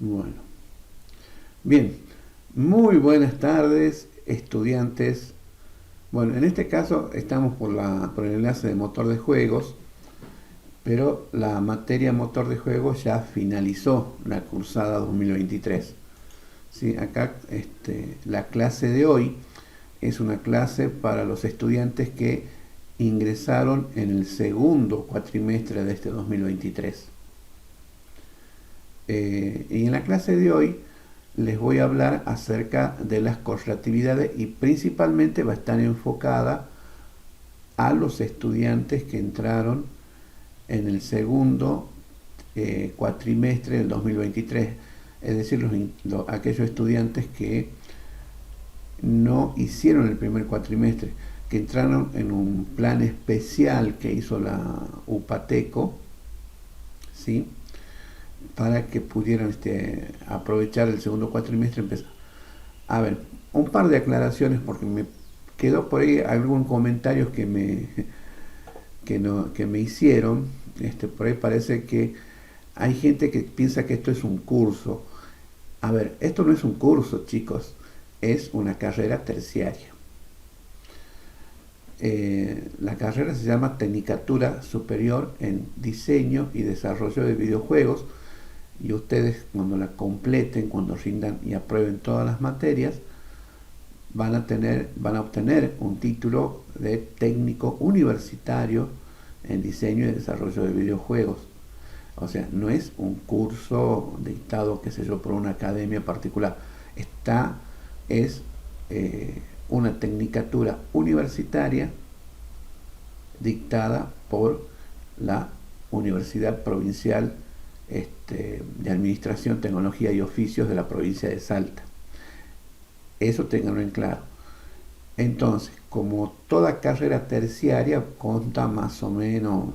Bueno, bien, muy buenas tardes, estudiantes. Bueno, en este caso estamos por el enlace de motor de juegos, pero la materia motor de juegos ya finalizó la cursada 2023. ¿Sí? Acá la clase de hoy es una clase para los estudiantes que ingresaron en el segundo cuatrimestre de este 2023. Y en la clase de hoy les voy a hablar acerca de las correlatividades y principalmente va a estar enfocada a los estudiantes que entraron en el segundo cuatrimestre del 2023, es decir, aquellos estudiantes que no hicieron el primer cuatrimestre, que entraron en un plan especial que hizo la UPATECO, ¿sí? Para que pudieran aprovechar el segundo cuatrimestre. A ver, un par de aclaraciones porque me quedó por ahí algún comentario que me hicieron. Por ahí parece que hay gente que piensa que esto es un curso. A ver, esto no es un curso, chicos, es una carrera terciaria. La carrera se llama Tecnicatura Superior en Diseño y Desarrollo de Videojuegos, y ustedes cuando la completen, cuando rindan y aprueben todas las materias, van a obtener un título de técnico universitario en diseño y desarrollo de videojuegos. O sea, no es un curso dictado, qué sé yo, por una academia particular. Es una tecnicatura universitaria dictada por la Universidad Provincial de Administración, Tecnología y Oficios de la provincia de Salta. Eso tenganlo en claro. Entonces, como toda carrera terciaria, conta más o menos,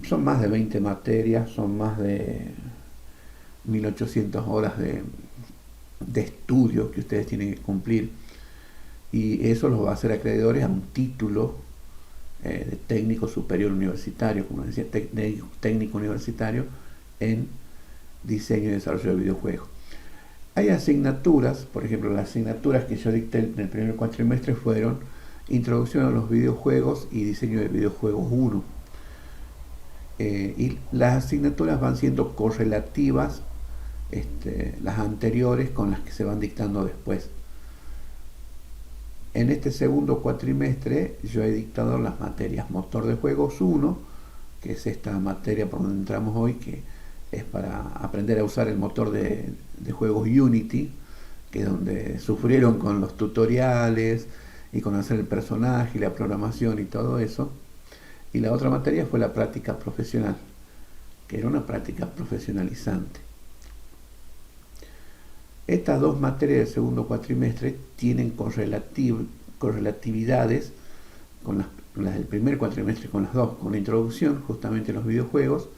son más de 20 materias, son más de 1800 horas de estudio que ustedes tienen que cumplir, y eso los va a hacer acreedores a un título de técnico superior universitario, como decía, técnico universitario en diseño y desarrollo de videojuegos. Hay asignaturas, por ejemplo, las asignaturas que yo dicté en el primer cuatrimestre fueron Introducción a los videojuegos y Diseño de videojuegos 1. Y las asignaturas van siendo correlativas, las anteriores con las que se van dictando después. En este segundo cuatrimestre yo he dictado las materias Motor de Juegos 1, que es esta materia por donde entramos hoy, que es para aprender a usar el motor de juegos Unity, que es donde sufrieron con los tutoriales y con hacer el personaje y la programación y todo eso. Y la otra materia fue la práctica profesional, que era una práctica profesionalizante. Estas dos materias del segundo cuatrimestre tienen correlatividades con las del primer cuatrimestre, con las dos, con la introducción justamente a los videojuegos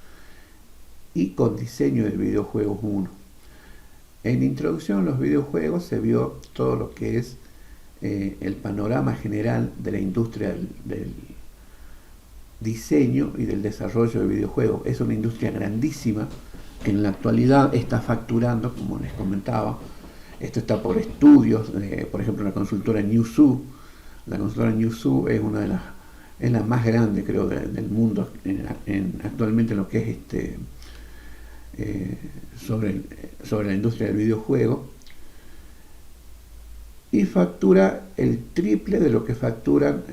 y con diseño de videojuegos 1. En introducción a los videojuegos se vio todo lo que es el panorama general de la industria del diseño y del desarrollo de videojuegos. Es una industria grandísima que en la actualidad está facturando, como les comentaba. Esto está por estudios, por ejemplo, la consultora Newzoo. La consultora Newzoo es es la más grande, creo, del mundo actualmente en lo que es sobre la industria del videojuego, y factura el triple de lo que facturan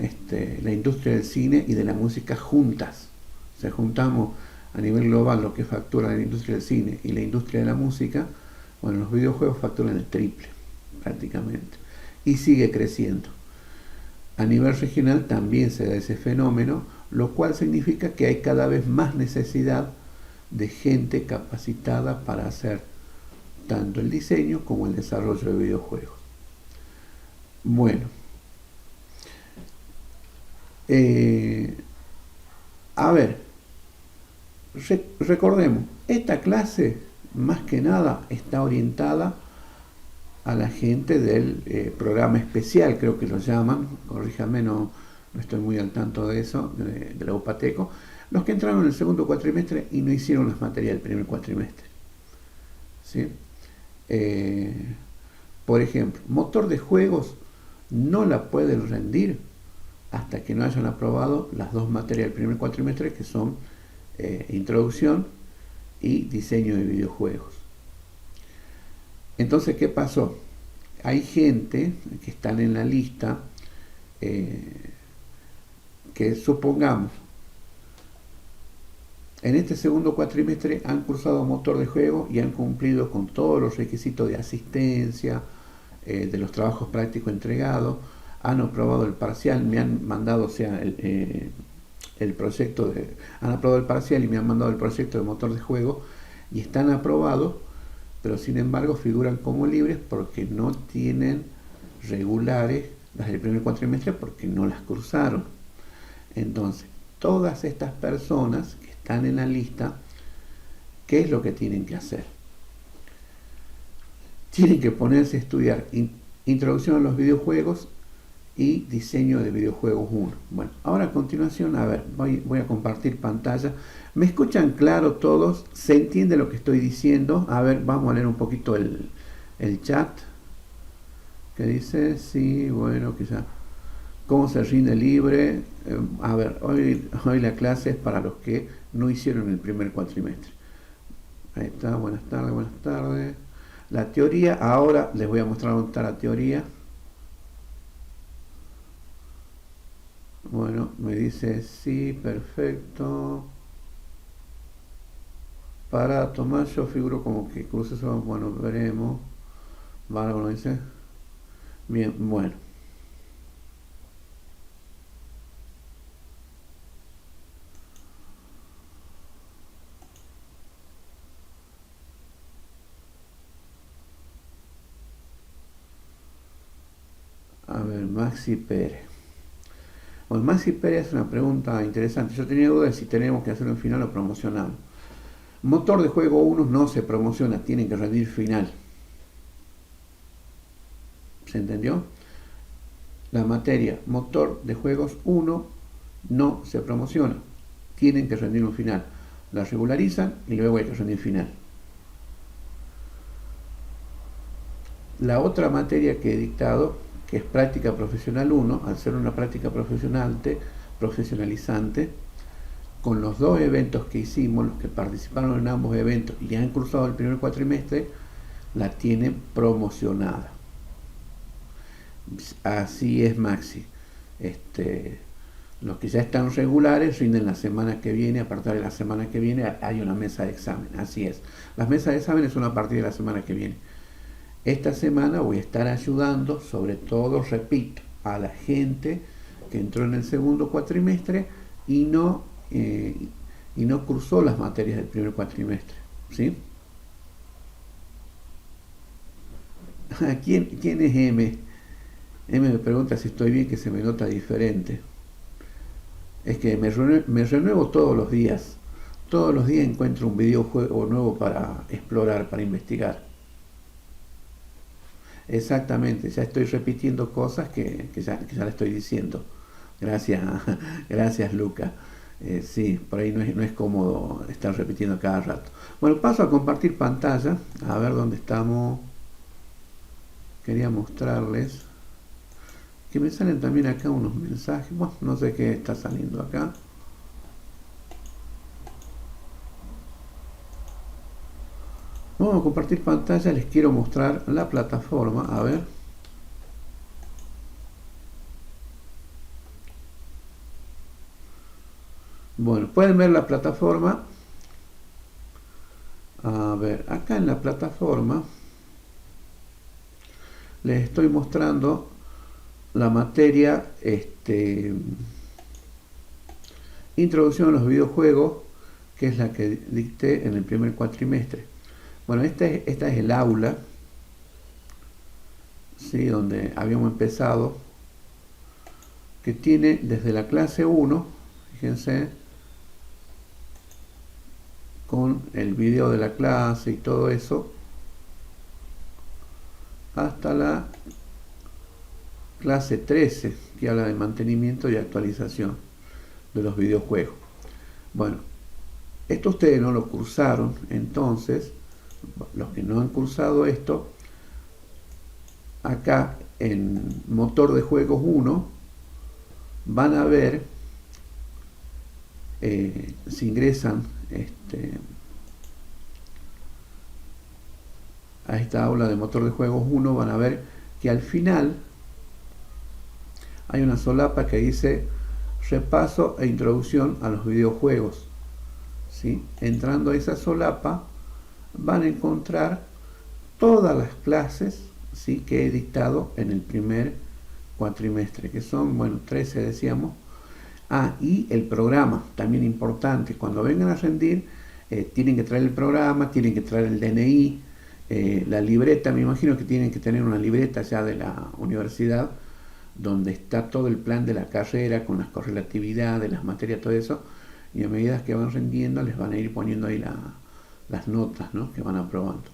la industria del cine y de la música juntas. O sea, juntamos a nivel global lo que factura la industria del cine y la industria de la música. Bueno, los videojuegos facturan el triple prácticamente, y sigue creciendo. A nivel regional también se da ese fenómeno, lo cual significa que hay cada vez más necesidad de gente capacitada para hacer tanto el diseño como el desarrollo de videojuegos. Bueno, a ver, recordemos, esta clase más que nada está orientada a la gente del programa especial, creo que lo llaman, corríjame, no estoy muy al tanto de eso, de la UPATECO, los que entraron en el segundo cuatrimestre y no hicieron las materias del primer cuatrimestre. ¿sí? Eh, por ejemplo, motor de juegos no la pueden rendir hasta que no hayan aprobado las dos materias del primer cuatrimestre, que son introducción y diseño de videojuegos. Entonces, ¿qué pasó? Hay gente que están en la lista eh, que supongamos en este segundo cuatrimestre han cursado motor de juego y han cumplido con todos los requisitos de asistencia, de los trabajos prácticos entregados, han aprobado el parcial, me han mandado, o sea, el proyecto han aprobado el parcial y me han mandado el proyecto de motor de juego y están aprobados, pero sin embargo figuran como libres porque no tienen regulares las del primer cuatrimestre porque no las cursaron. Entonces, todas estas personas que están en la lista, ¿qué es lo que tienen que hacer? Tienen que ponerse a estudiar introducción a los videojuegos y diseño de videojuegos 1. Bueno, ahora a continuación, a ver, voy a compartir pantalla. ¿Me escuchan claro todos? ¿Se entiende lo que estoy diciendo? A ver, vamos a leer un poquito el chat. ¿Qué dice? Sí, bueno, quizá. ¿Cómo se rinde libre? A ver, hoy la clase es para los que no hicieron el primer cuatrimestre. Ahí está, buenas tardes, buenas tardes. La teoría, ahora les voy a mostrar dónde está la teoría. Bueno, me dice sí, perfecto. Para tomar yo figuro como que cruces, bueno, veremos. Bárbaro, dice. Bien, bueno. A ver, Maxi Pérez. Bueno, Maxi Pérez es una pregunta interesante. Yo tenía duda de si tenemos que hacer un final o promocional. Motor de juego 1 no se promociona, tienen que rendir final. ¿Se entendió? La materia motor de juegos 1 no se promociona, tienen que rendir un final. La regularizan y luego hay que rendir final. La otra materia que he dictado, que es práctica profesional 1, al ser una práctica profesionalizante, con los dos eventos que hicimos, los que participaron en ambos eventos y han cursado el primer cuatrimestre, la tienen promocionada. Así es, Maxi. Los que ya están regulares rinden la semana que viene. A partir de la semana que viene hay una mesa de examen. Así es. Las mesas de exámenes son a partir de la semana que viene. Esta semana voy a estar ayudando, sobre todo, repito, a la gente que entró en el segundo cuatrimestre y no cursó las materias del primer cuatrimestre. ¿Sí? ¿Quién es M? M me pregunta si estoy bien, que se me nota diferente. Es que me renuevo todos los días. Todos los días encuentro un videojuego nuevo para explorar, para investigar. Exactamente, ya estoy repitiendo cosas que ya le estoy diciendo. Gracias, gracias Luca. Sí, por ahí no es cómodo estar repitiendo cada rato. Bueno, paso a compartir pantalla. A ver dónde estamos. Quería mostrarles que me salen también acá unos mensajes. Bueno, no sé qué está saliendo acá. Vamos a compartir pantalla. Les quiero mostrar la plataforma. A ver. Bueno, pueden ver la plataforma. A ver, acá en la plataforma les estoy mostrando la materia introducción a los videojuegos, que es la que dicté en el primer cuatrimestre. Bueno, esta es el aula, ¿sí? Donde habíamos empezado, que tiene desde la clase 1, fíjense, con el video de la clase y todo eso, hasta la clase 13, que habla de mantenimiento y actualización de los videojuegos. Bueno, esto ustedes no lo cursaron, entonces Los que no han cursado esto, acá en motor de juegos 1 van a ver, si ingresan a esta aula de motor de juegos 1, van a ver que al final hay una solapa que dice repaso e introducción a los videojuegos, ¿sí? Entrando a esa solapa van a encontrar todas las clases, ¿sí?, que he dictado en el primer cuatrimestre, que son, bueno, 13 decíamos. Y el programa, también importante, cuando vengan a rendir, tienen que traer el programa, tienen que traer el DNI, la libreta. Me imagino que tienen que tener una libreta ya de la universidad, donde está todo el plan de la carrera, con las correlatividades, las materias, todo eso, y a medida que van rendiendo les van a ir poniendo ahí las notas, ¿no?, que van aprobando.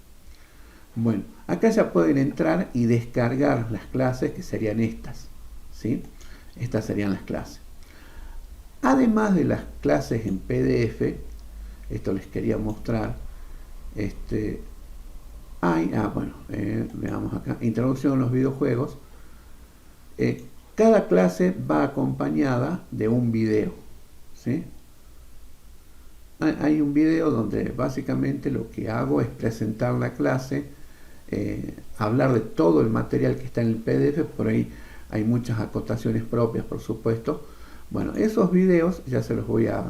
Bueno, acá ya pueden entrar y descargar las clases, que serían estas, ¿sí? Estas serían las clases. Además de las clases en PDF, esto les quería mostrar, veamos acá, introducción a los videojuegos. Cada clase va acompañada de un video, ¿sí? Hay un video donde básicamente lo que hago es presentar la clase, hablar de todo el material que está en el PDF. Por ahí hay muchas acotaciones propias, por supuesto. Bueno, esos videos ya se los voy a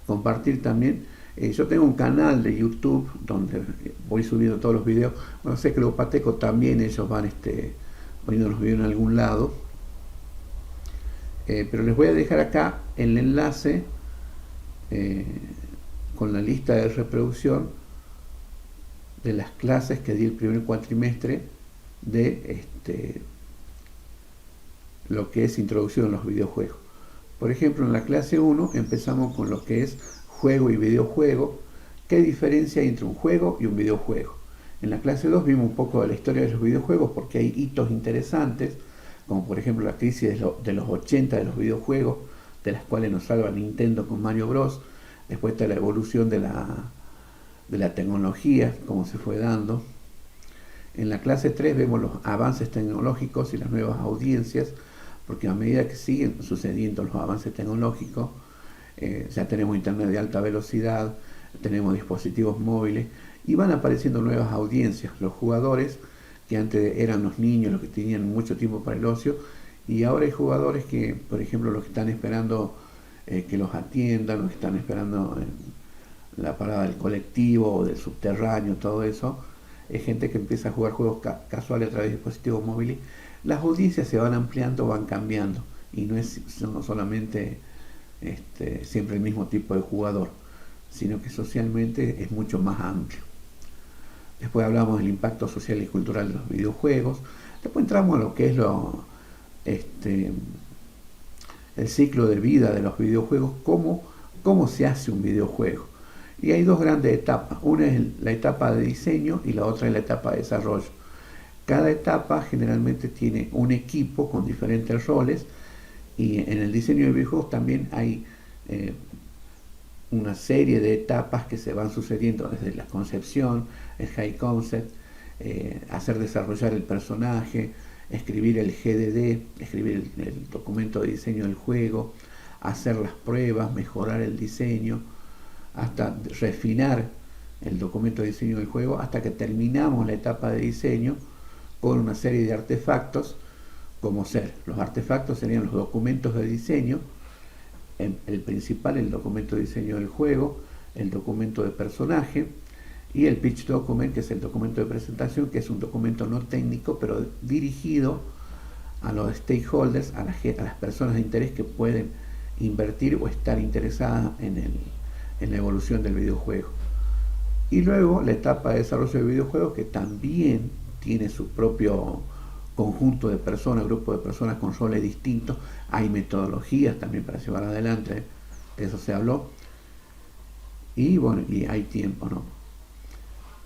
compartir también. Yo tengo un canal de YouTube donde voy subiendo todos los videos. Bueno, sé que los Pateco también, ellos van poniendo los videos en algún lado. Pero les voy a dejar acá el enlace con la lista de reproducción de las clases que di el primer cuatrimestre de lo que es introducción a los videojuegos. Por ejemplo, en la clase 1 empezamos con lo que es juego y videojuego. ¿Qué diferencia hay entre un juego y un videojuego? En la clase 2 vimos un poco de la historia de los videojuegos, porque hay hitos interesantes, como por ejemplo la crisis de los 80 de los videojuegos, de las cuales nos salva Nintendo con Mario Bros. Después está la evolución de la tecnología, cómo se fue dando. En la clase 3 vemos los avances tecnológicos y las nuevas audiencias, porque a medida que siguen sucediendo los avances tecnológicos, ya tenemos internet de alta velocidad, tenemos dispositivos móviles y van apareciendo nuevas audiencias. Los jugadores que antes eran los niños, los que tenían mucho tiempo para el ocio, y ahora hay jugadores que, por ejemplo, los que están esperando que los atiendan, los que están esperando en la parada del colectivo o del subterráneo, todo eso, es gente que empieza a jugar juegos casuales a través de dispositivos móviles. Las audiencias se van ampliando, van cambiando, y no solamente siempre el mismo tipo de jugador, sino que socialmente es mucho más amplio. Después hablamos del impacto social y cultural de los videojuegos. Después entramos a lo que es el ciclo de vida de los videojuegos, cómo se hace un videojuego. Y hay dos grandes etapas. Una es la etapa de diseño y la otra es la etapa de desarrollo. Cada etapa generalmente tiene un equipo con diferentes roles, y en el diseño de videojuegos también hay una serie de etapas que se van sucediendo desde la concepción, el high concept, hacer desarrollar el personaje, escribir el GDD, escribir el documento de diseño del juego, hacer las pruebas, mejorar el diseño, hasta refinar el documento de diseño del juego, hasta que terminamos la etapa de diseño con una serie de artefactos, como los artefactos serían los documentos de diseño, el principal, el documento de diseño del juego, el documento de personaje, y el pitch document, que es el documento de presentación, que es un documento no técnico, pero dirigido a los stakeholders, a las personas de interés que pueden invertir o estar interesadas en la evolución del videojuego. Y luego la etapa de desarrollo de videojuegos, que también tiene su propio conjunto de personas, grupo de personas con roles distintos. Hay metodologías también para llevar adelante, de eso se habló. Y bueno, y hay tiempo, ¿no?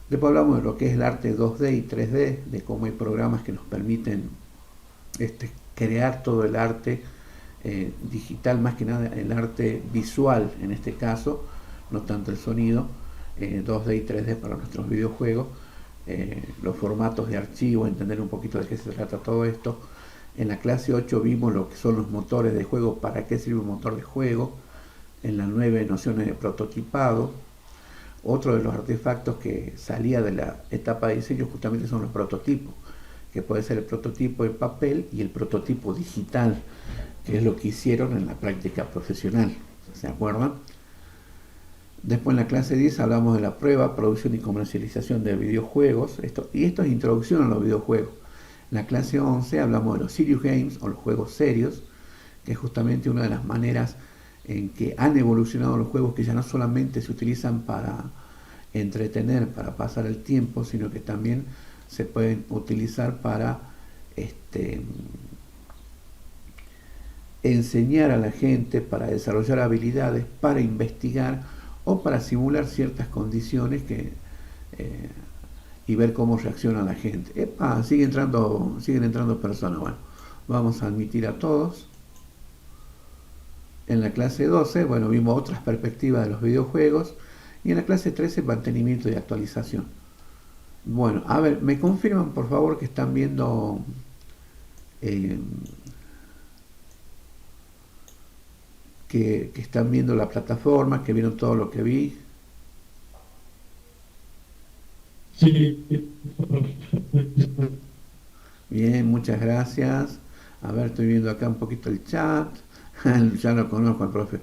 Después hablamos de lo que es el arte 2D y 3D, de cómo hay programas que nos permiten crear todo el arte digital, más que nada el arte visual en este caso, no tanto el sonido, 2D y 3D para nuestros videojuegos, los formatos de archivo, entender un poquito de qué se trata todo esto. En la clase 8 vimos lo que son los motores de juego, para qué sirve un motor de juego. En la 9 nociones de prototipado. Otro de los artefactos que salía de la etapa de diseño justamente son los prototipos, que puede ser el prototipo en papel y el prototipo digital, que es lo que hicieron en la práctica profesional, ¿se acuerdan? Después en la clase 10 hablamos de la prueba, producción y comercialización de videojuegos, esto es introducción a los videojuegos. En la clase 11 hablamos de los serious games o los juegos serios, que es justamente una de las maneras en que han evolucionado los juegos, que ya no solamente se utilizan para entretener, para pasar el tiempo, sino que también se pueden utilizar para enseñar a la gente, para desarrollar habilidades, para investigar o para simular ciertas condiciones y ver cómo reacciona la gente. Siguen entrando personas. Bueno, vamos a admitir a todos. En la clase 12, bueno, vimos otras perspectivas de los videojuegos. Y en la clase 13, mantenimiento y actualización. Bueno, a ver, me confirman por favor que están viendo que están viendo la plataforma, que vieron todo lo que vi. Sí, Bien, muchas gracias. A ver, estoy viendo acá un poquito el chat. Ya lo conozco al profe.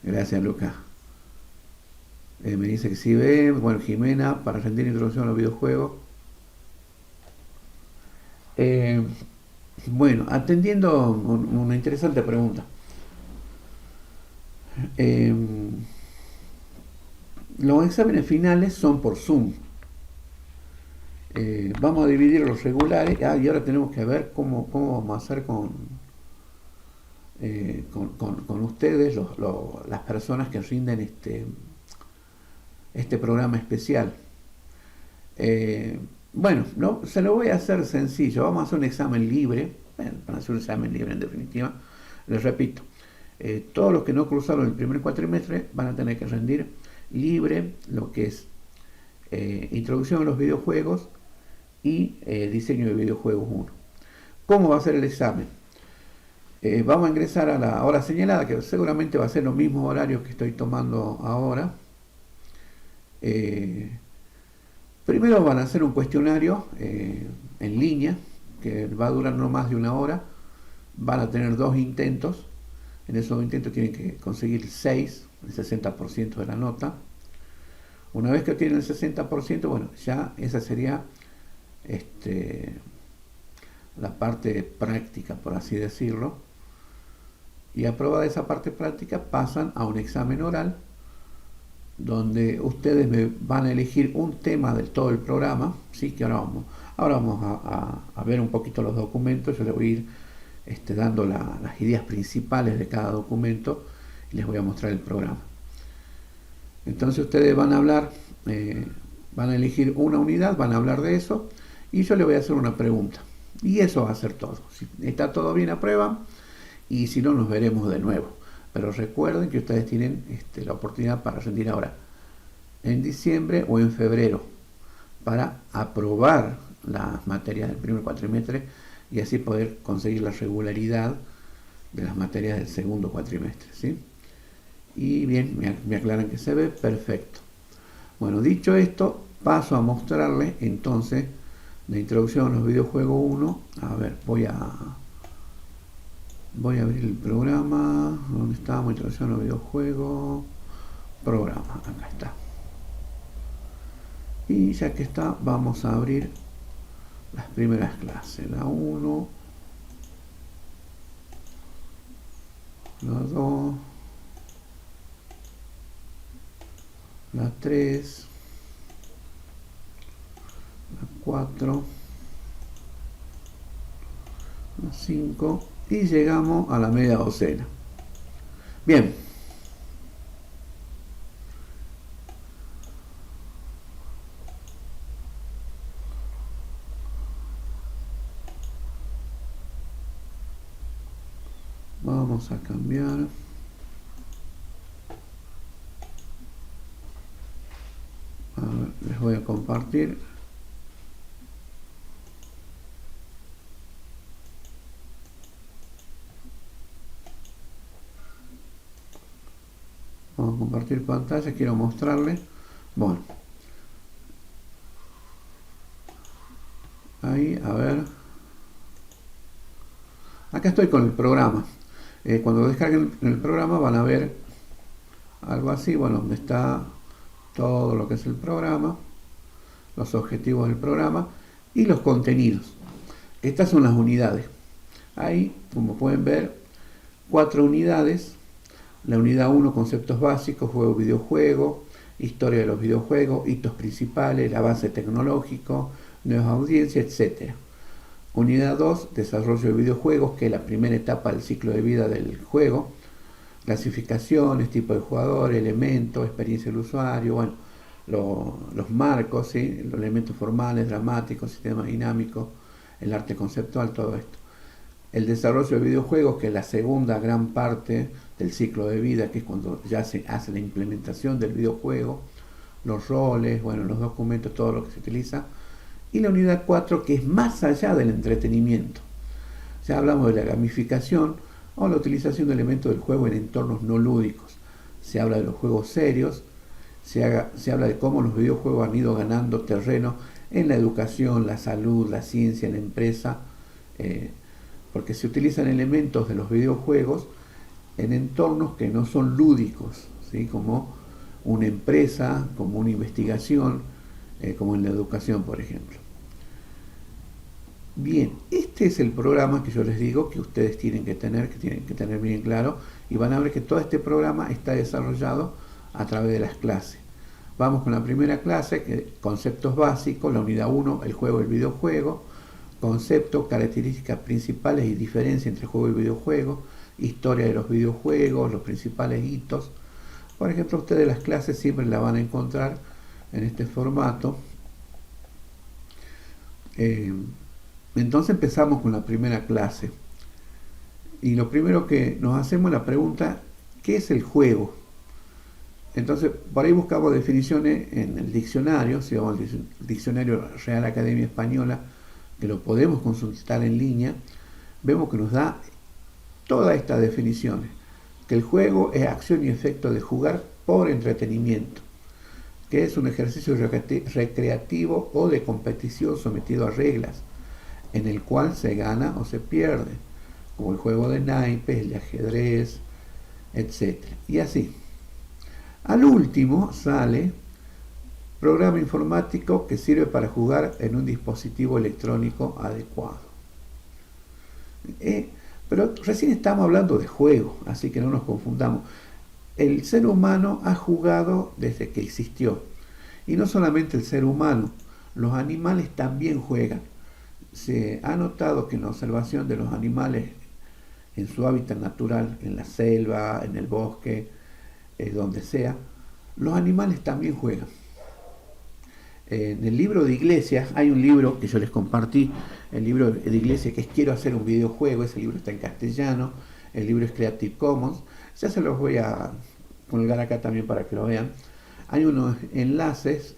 Gracias, Lucas. Me dice que sí ve. Bueno, Jimena, para rendir introducción a los videojuegos. Eh, bueno, atendiendo una interesante pregunta. Eh, los exámenes finales son por Zoom. Vamos a dividir los regulares. Y ahora tenemos que ver cómo vamos a hacer con ustedes, las personas que rinden este programa especial. Bueno, no, se lo voy a hacer sencillo. Vamos a hacer un examen libre. Para hacer un examen libre en definitiva. Les repito, todos los que no cruzaron el primer cuatrimestre van a tener que rendir libre lo que es introducción a los videojuegos y diseño de videojuegos 1. ¿Cómo va a ser el examen? Vamos a ingresar a la hora señalada, que seguramente va a ser los mismos horarios que estoy tomando ahora. Primero van a hacer un cuestionario en línea, que va a durar no más de una hora. Van a tener 2 intentos. En esos 2 intentos tienen que conseguir 6, el 60% de la nota. Una vez que obtienen el 60%, bueno, ya esa sería la parte práctica, por así decirlo. Y aprobada esa parte práctica, pasan a un examen oral, donde ustedes me van a elegir un tema de todo el programa. ¿Sí? Que ahora vamos a ver un poquito los documentos. Yo les voy a ir dando las ideas principales de cada documento y les voy a mostrar el programa. Entonces ustedes van a hablar, van a elegir una unidad, van a hablar de eso y yo les voy a hacer una pregunta. Y eso va a ser todo. Si está todo bien, aprueban, y si no, nos veremos de nuevo. Pero recuerden que ustedes tienen la oportunidad para rendir ahora en diciembre o en febrero para aprobar las materias del primer cuatrimestre y así poder conseguir la regularidad de las materias del segundo cuatrimestre, ¿sí? Y bien, me aclaran que se ve perfecto. Bueno, dicho esto, paso a mostrarles entonces la introducción a los videojuegos 1. A ver, voy a abrir el programa. ¿Dónde estábamos? Introducción a los videojuegos. Programa, acá está. Y ya que está, vamos a abrir las primeras clases. La 1, la 2, la 3, la 4, la 5 y llegamos a la media docena. Bien. Vamos a cambiar. A ver, les voy a compartir. Vamos a compartir pantalla, quiero mostrarles. Bueno, ahí, a ver. Acá estoy con el programa. Cuando descarguen el programa van a ver algo así, bueno, donde está todo lo que es el programa, los objetivos del programa y los contenidos. Estas son las unidades. Ahí, como pueden ver, 4 unidades. La unidad 1, conceptos básicos, juego, videojuego, historia de los videojuegos, hitos principales, el avance tecnológico, nuevas audiencias, etc. Unidad 2, desarrollo de videojuegos, que es la primera etapa del ciclo de vida del juego. Clasificaciones, tipo de jugador, elementos, experiencia del usuario, bueno, los marcos, ¿sí? Los elementos formales, dramáticos, sistema dinámico, el arte conceptual, todo esto. El desarrollo de videojuegos, que es la segunda gran parte del ciclo de vida, que es cuando ya se hace la implementación del videojuego, los roles, bueno, los documentos, todo lo que se utiliza. Y la unidad 4, que es más allá del entretenimiento. Ya hablamos de la gamificación o la utilización de elementos del juego en entornos no lúdicos. Se habla de los juegos serios, se habla de cómo los videojuegos han ido ganando terreno en la educación, la salud, la ciencia, la empresa, porque se utilizan elementos de los videojuegos en entornos que no son lúdicos, ¿sí? Como una empresa, como una investigación, como en la educación, por ejemplo. Bien, este es el programa que yo les digo que ustedes tienen que tener bien claro, y van a ver que todo este programa está desarrollado a través de las clases. Vamos con la primera clase, que conceptos básicos, la unidad 1, el juego y el videojuego, conceptos, características principales y diferencia entre juego y videojuego, historia de los videojuegos, los principales hitos. Por ejemplo, ustedes las clases siempre las van a encontrar en este formato. Entonces empezamos con la primera clase. Y lo primero que nos hacemos es la pregunta, ¿qué es el juego? Entonces, por ahí buscamos definiciones en el diccionario, si vamos al diccionario Real Academia Española, que lo podemos consultar en línea, vemos que nos da todas estas definiciones. Que el juego es acción y efecto de jugar por entretenimiento, que es un ejercicio recreativo o de competición sometido a reglas, en el cual se gana o se pierde, como el juego de naipes, el de ajedrez, etc. Y así. Al último sale programa informático que sirve para jugar en un dispositivo electrónico adecuado. Pero recién estamos hablando de juego, así que no nos confundamos. El ser humano ha jugado desde que existió. Y no solamente el ser humano, los animales también juegan. Se ha notado que en la observación de los animales en su hábitat natural, en la selva, en el bosque, donde sea, los animales también juegan. En el libro de Iglesias, hay un libro que yo les compartí, el libro de Iglesias, que es Quiero hacer un videojuego. Ese libro está en castellano, el libro es Creative Commons, ya se los voy a colgar acá también para que lo vean. Hay unos enlaces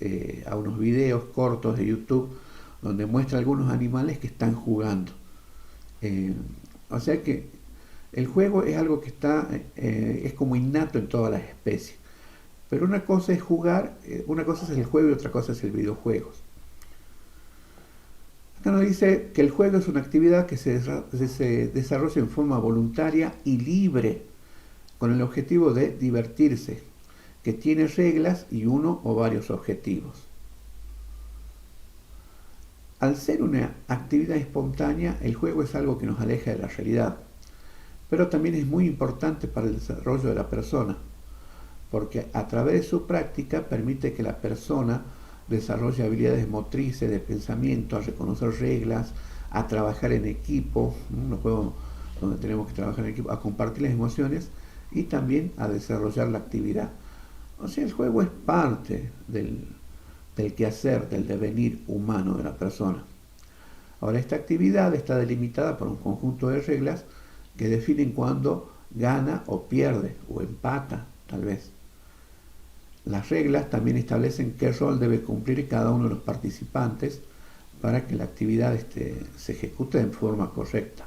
a unos videos cortos de YouTube donde muestra algunos animales que están jugando. O sea que el juego es algo que es como innato en todas las especies. Pero una cosa es jugar, una cosa es el juego y otra cosa es el videojuego. Acá nos dice que el juego es una actividad que se desarrolla en forma voluntaria y libre, con el objetivo de divertirse, que tiene reglas y uno o varios objetivos. Al ser una actividad espontánea, el juego es algo que nos aleja de la realidad, pero también es muy importante para el desarrollo de la persona, porque a través de su práctica permite que la persona desarrolle habilidades motrices, de pensamiento, a reconocer reglas, a trabajar en equipo, los juegos donde tenemos que trabajar en equipo, a compartir las emociones y también a desarrollar la actividad. O sea, el juego es parte del quehacer, del devenir humano de la persona. Ahora, esta actividad está delimitada por un conjunto de reglas que definen cuándo gana o pierde, o empata, tal vez. Las reglas también establecen qué rol debe cumplir cada uno de los participantes para que la actividad se ejecute de forma correcta.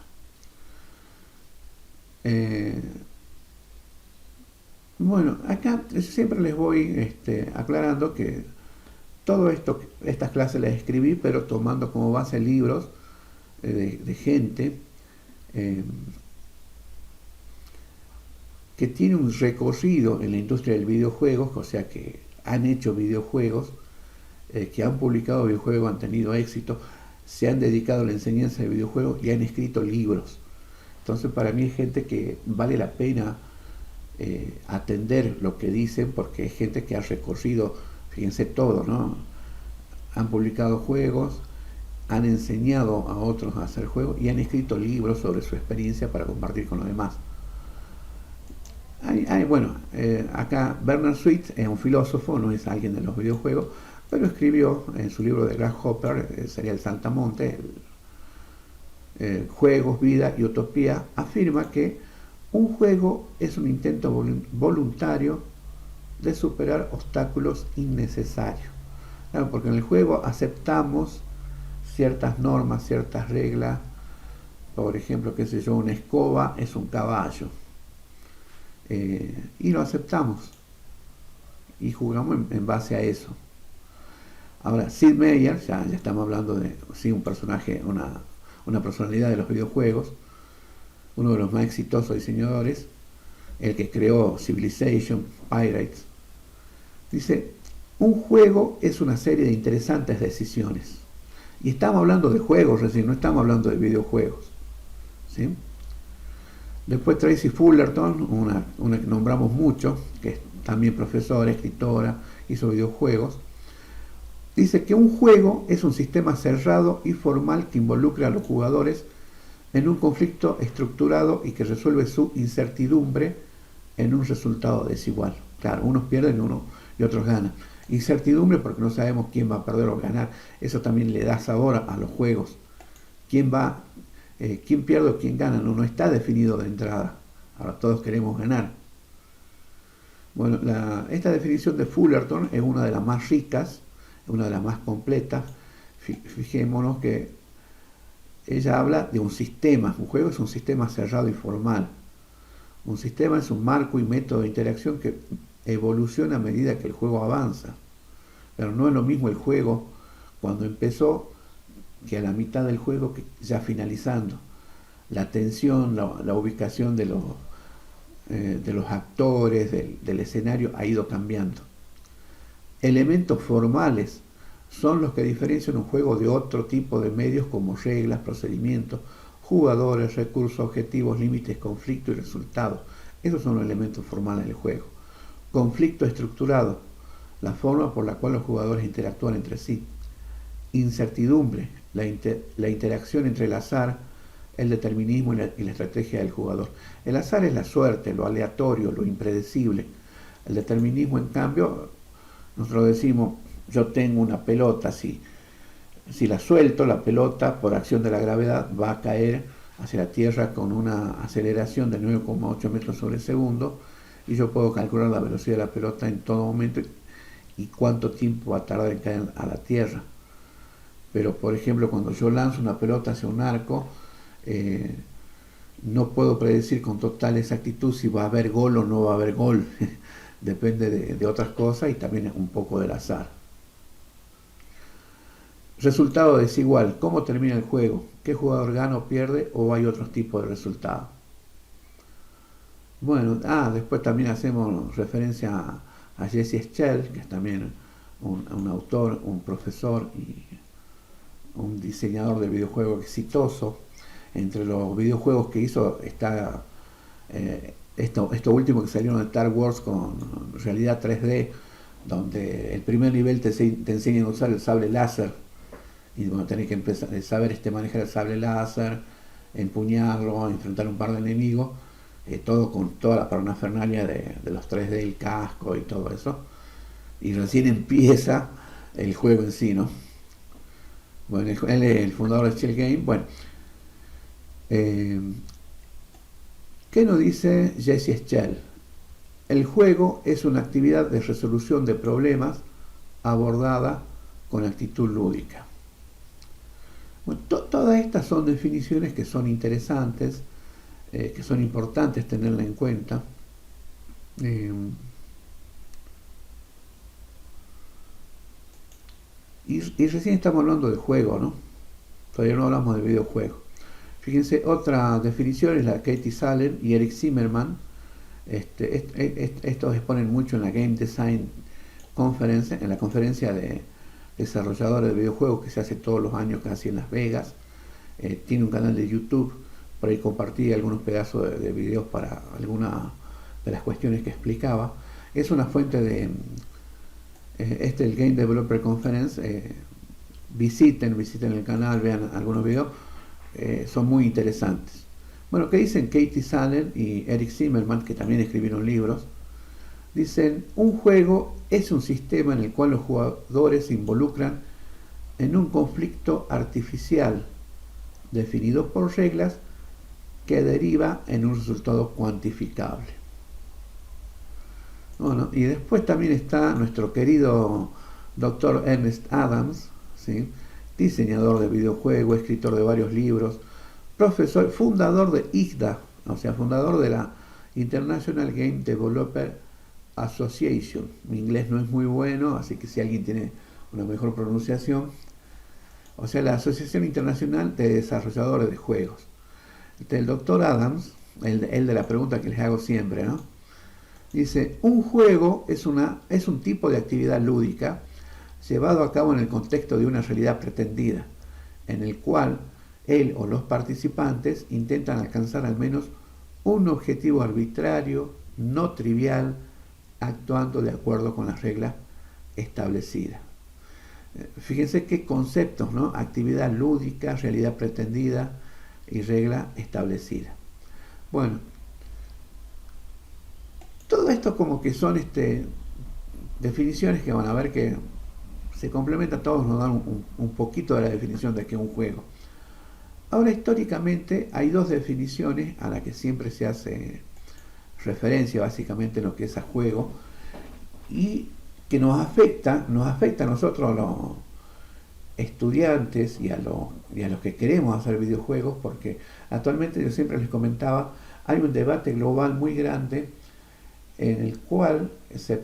Bueno, acá siempre les voy aclarando que todo esto, estas clases las escribí, pero tomando como base libros de gente eh, que tiene un recorrido en la industria del videojuego, o sea que han hecho videojuegos, que han publicado videojuegos, han tenido éxito, se han dedicado a la enseñanza de videojuegos y han escrito libros. Entonces para mí es gente que vale la pena atender lo que dicen, porque es gente que ha recorrido, fíjense todo, ¿no? Han publicado juegos, han enseñado a otros a hacer juegos y han escrito libros sobre su experiencia para compartir con los demás. Acá Bernard Sweet es un filósofo, no es alguien de los videojuegos, pero escribió en su libro de Grasshopper, sería el Saltamonte, Juegos, Vida y Utopía, afirma que un juego es un intento voluntario de superar obstáculos innecesarios. Claro, porque en el juego aceptamos ciertas normas, ciertas reglas. Por ejemplo, qué sé yo, una escoba es un caballo. Y lo aceptamos. Y jugamos en base a eso. Ahora, Sid Meier, ya estamos hablando de un personaje, una personalidad de los videojuegos, uno de los más exitosos diseñadores, el que creó Civilization, Pirates, dice: un juego es una serie de interesantes decisiones. Y estamos hablando de juegos recién, no estamos hablando de videojuegos, ¿sí? Después Tracy Fullerton, una que nombramos mucho, que es también profesora, escritora, hizo videojuegos, dice que un juego es un sistema cerrado y formal que involucra a los jugadores en un conflicto estructurado y que resuelve su incertidumbre en un resultado desigual. Claro, unos pierden y otros ganan. Incertidumbre porque no sabemos quién va a perder o ganar. Eso también le da sabor a los juegos. Quién pierde o quién gana, no está definido de entrada. Ahora todos queremos ganar. Bueno, esta definición de Fullerton es una de las más ricas, una de las más completas. Fijémonos que ella habla de un sistema. Un juego es un sistema cerrado y formal. Un sistema es un marco y método de interacción que evoluciona a medida que el juego avanza. Pero no es lo mismo el juego cuando empezó que a la mitad del juego que ya finalizando. La tensión, la ubicación de los actores, del escenario ha ido cambiando. Elementos formales son los que diferencian un juego de otro tipo de medios, como reglas, procedimientos, jugadores, recursos, objetivos, límites, conflictos y resultados. Esos son los elementos formales del juego. Conflicto estructurado, la forma por la cual los jugadores interactúan entre sí. Incertidumbre, la interacción entre el azar, el determinismo y la estrategia del jugador. El azar es la suerte, lo aleatorio, lo impredecible. El determinismo, en cambio, nosotros decimos: yo tengo una pelota, si la suelto, la pelota, por acción de la gravedad, va a caer hacia la Tierra con una aceleración de 9,8 metros sobre segundo, y yo puedo calcular la velocidad de la pelota en todo momento y cuánto tiempo va a tardar en caer a la Tierra. Pero, por ejemplo, cuando yo lanzo una pelota hacia un arco, no puedo predecir con total exactitud si va a haber gol o no va a haber gol. Depende de otras cosas y también un poco del azar. Resultado desigual. ¿Cómo termina el juego? ¿Qué jugador gana o pierde, o hay otros tipos de resultados? Bueno, después también hacemos referencia a Jesse Schell, que es también un autor, un profesor y un diseñador de videojuegos exitoso. Entre los videojuegos que hizo está esto último que salieron de Star Wars con realidad 3D, donde el primer nivel te enseñan a usar el sable láser, y bueno, tenés que empezar a saber manejar el sable láser, empuñarlo, enfrentar un par de enemigos, todo con toda la parafernalia de los 3D, el casco y todo eso, y recién empieza el juego en sí, ¿no? Bueno, él es el fundador de Shell Game. Bueno, ¿qué nos dice Jesse Schell? El juego es una actividad de resolución de problemas abordada con actitud lúdica. Bueno, todas estas son definiciones que son interesantes, que son importantes tenerla en cuenta. Eh, y recién estamos hablando de juego, ¿no? Todavía no hablamos de videojuego. Fíjense, otra definición es la de Katie Salen y Eric Zimmerman. Estos exponen mucho en la Game Design Conference, en la conferencia de desarrolladores de videojuegos que se hace todos los años casi en Las Vegas. Tiene un canal de YouTube, por ahí compartí algunos pedazos de videos para algunas de las cuestiones que explicaba. Es una fuente de el Game Developer Conference. Visiten el canal, vean algunos videos, son muy interesantes. Bueno, ¿qué dicen Katie Salen y Eric Zimmerman, que también escribieron libros? Dicen, un juego es un sistema en el cual los jugadores se involucran en un conflicto artificial definido por reglas que deriva en un resultado cuantificable. Bueno, y después también está nuestro querido Dr. Ernest Adams, ¿sí? Diseñador de videojuegos, escritor de varios libros, profesor, fundador de IGDA, o sea, fundador de la International Game Developer Association. Mi inglés no es muy bueno, así que si alguien tiene una mejor pronunciación, o sea, la Asociación Internacional de Desarrolladores de Juegos. El doctor Adams, el de la pregunta que les hago siempre, ¿no? Dice, un juego es un tipo de actividad lúdica llevado a cabo en el contexto de una realidad pretendida, en el cual él o los participantes intentan alcanzar al menos un objetivo arbitrario, no trivial, actuando de acuerdo con las reglas establecidas. Fíjense qué conceptos, ¿no? Actividad lúdica, realidad pretendida y regla establecida. Bueno, todo esto como que son definiciones que van a ver que se complementan, todos nos dan un poquito de la definición de qué es un juego. Ahora, históricamente hay dos definiciones a las que siempre se hace referencia básicamente en lo que es a juego y que nos afecta a nosotros, a los estudiantes y a los que queremos hacer videojuegos, porque actualmente yo siempre les comentaba, hay un debate global muy grande en el cual se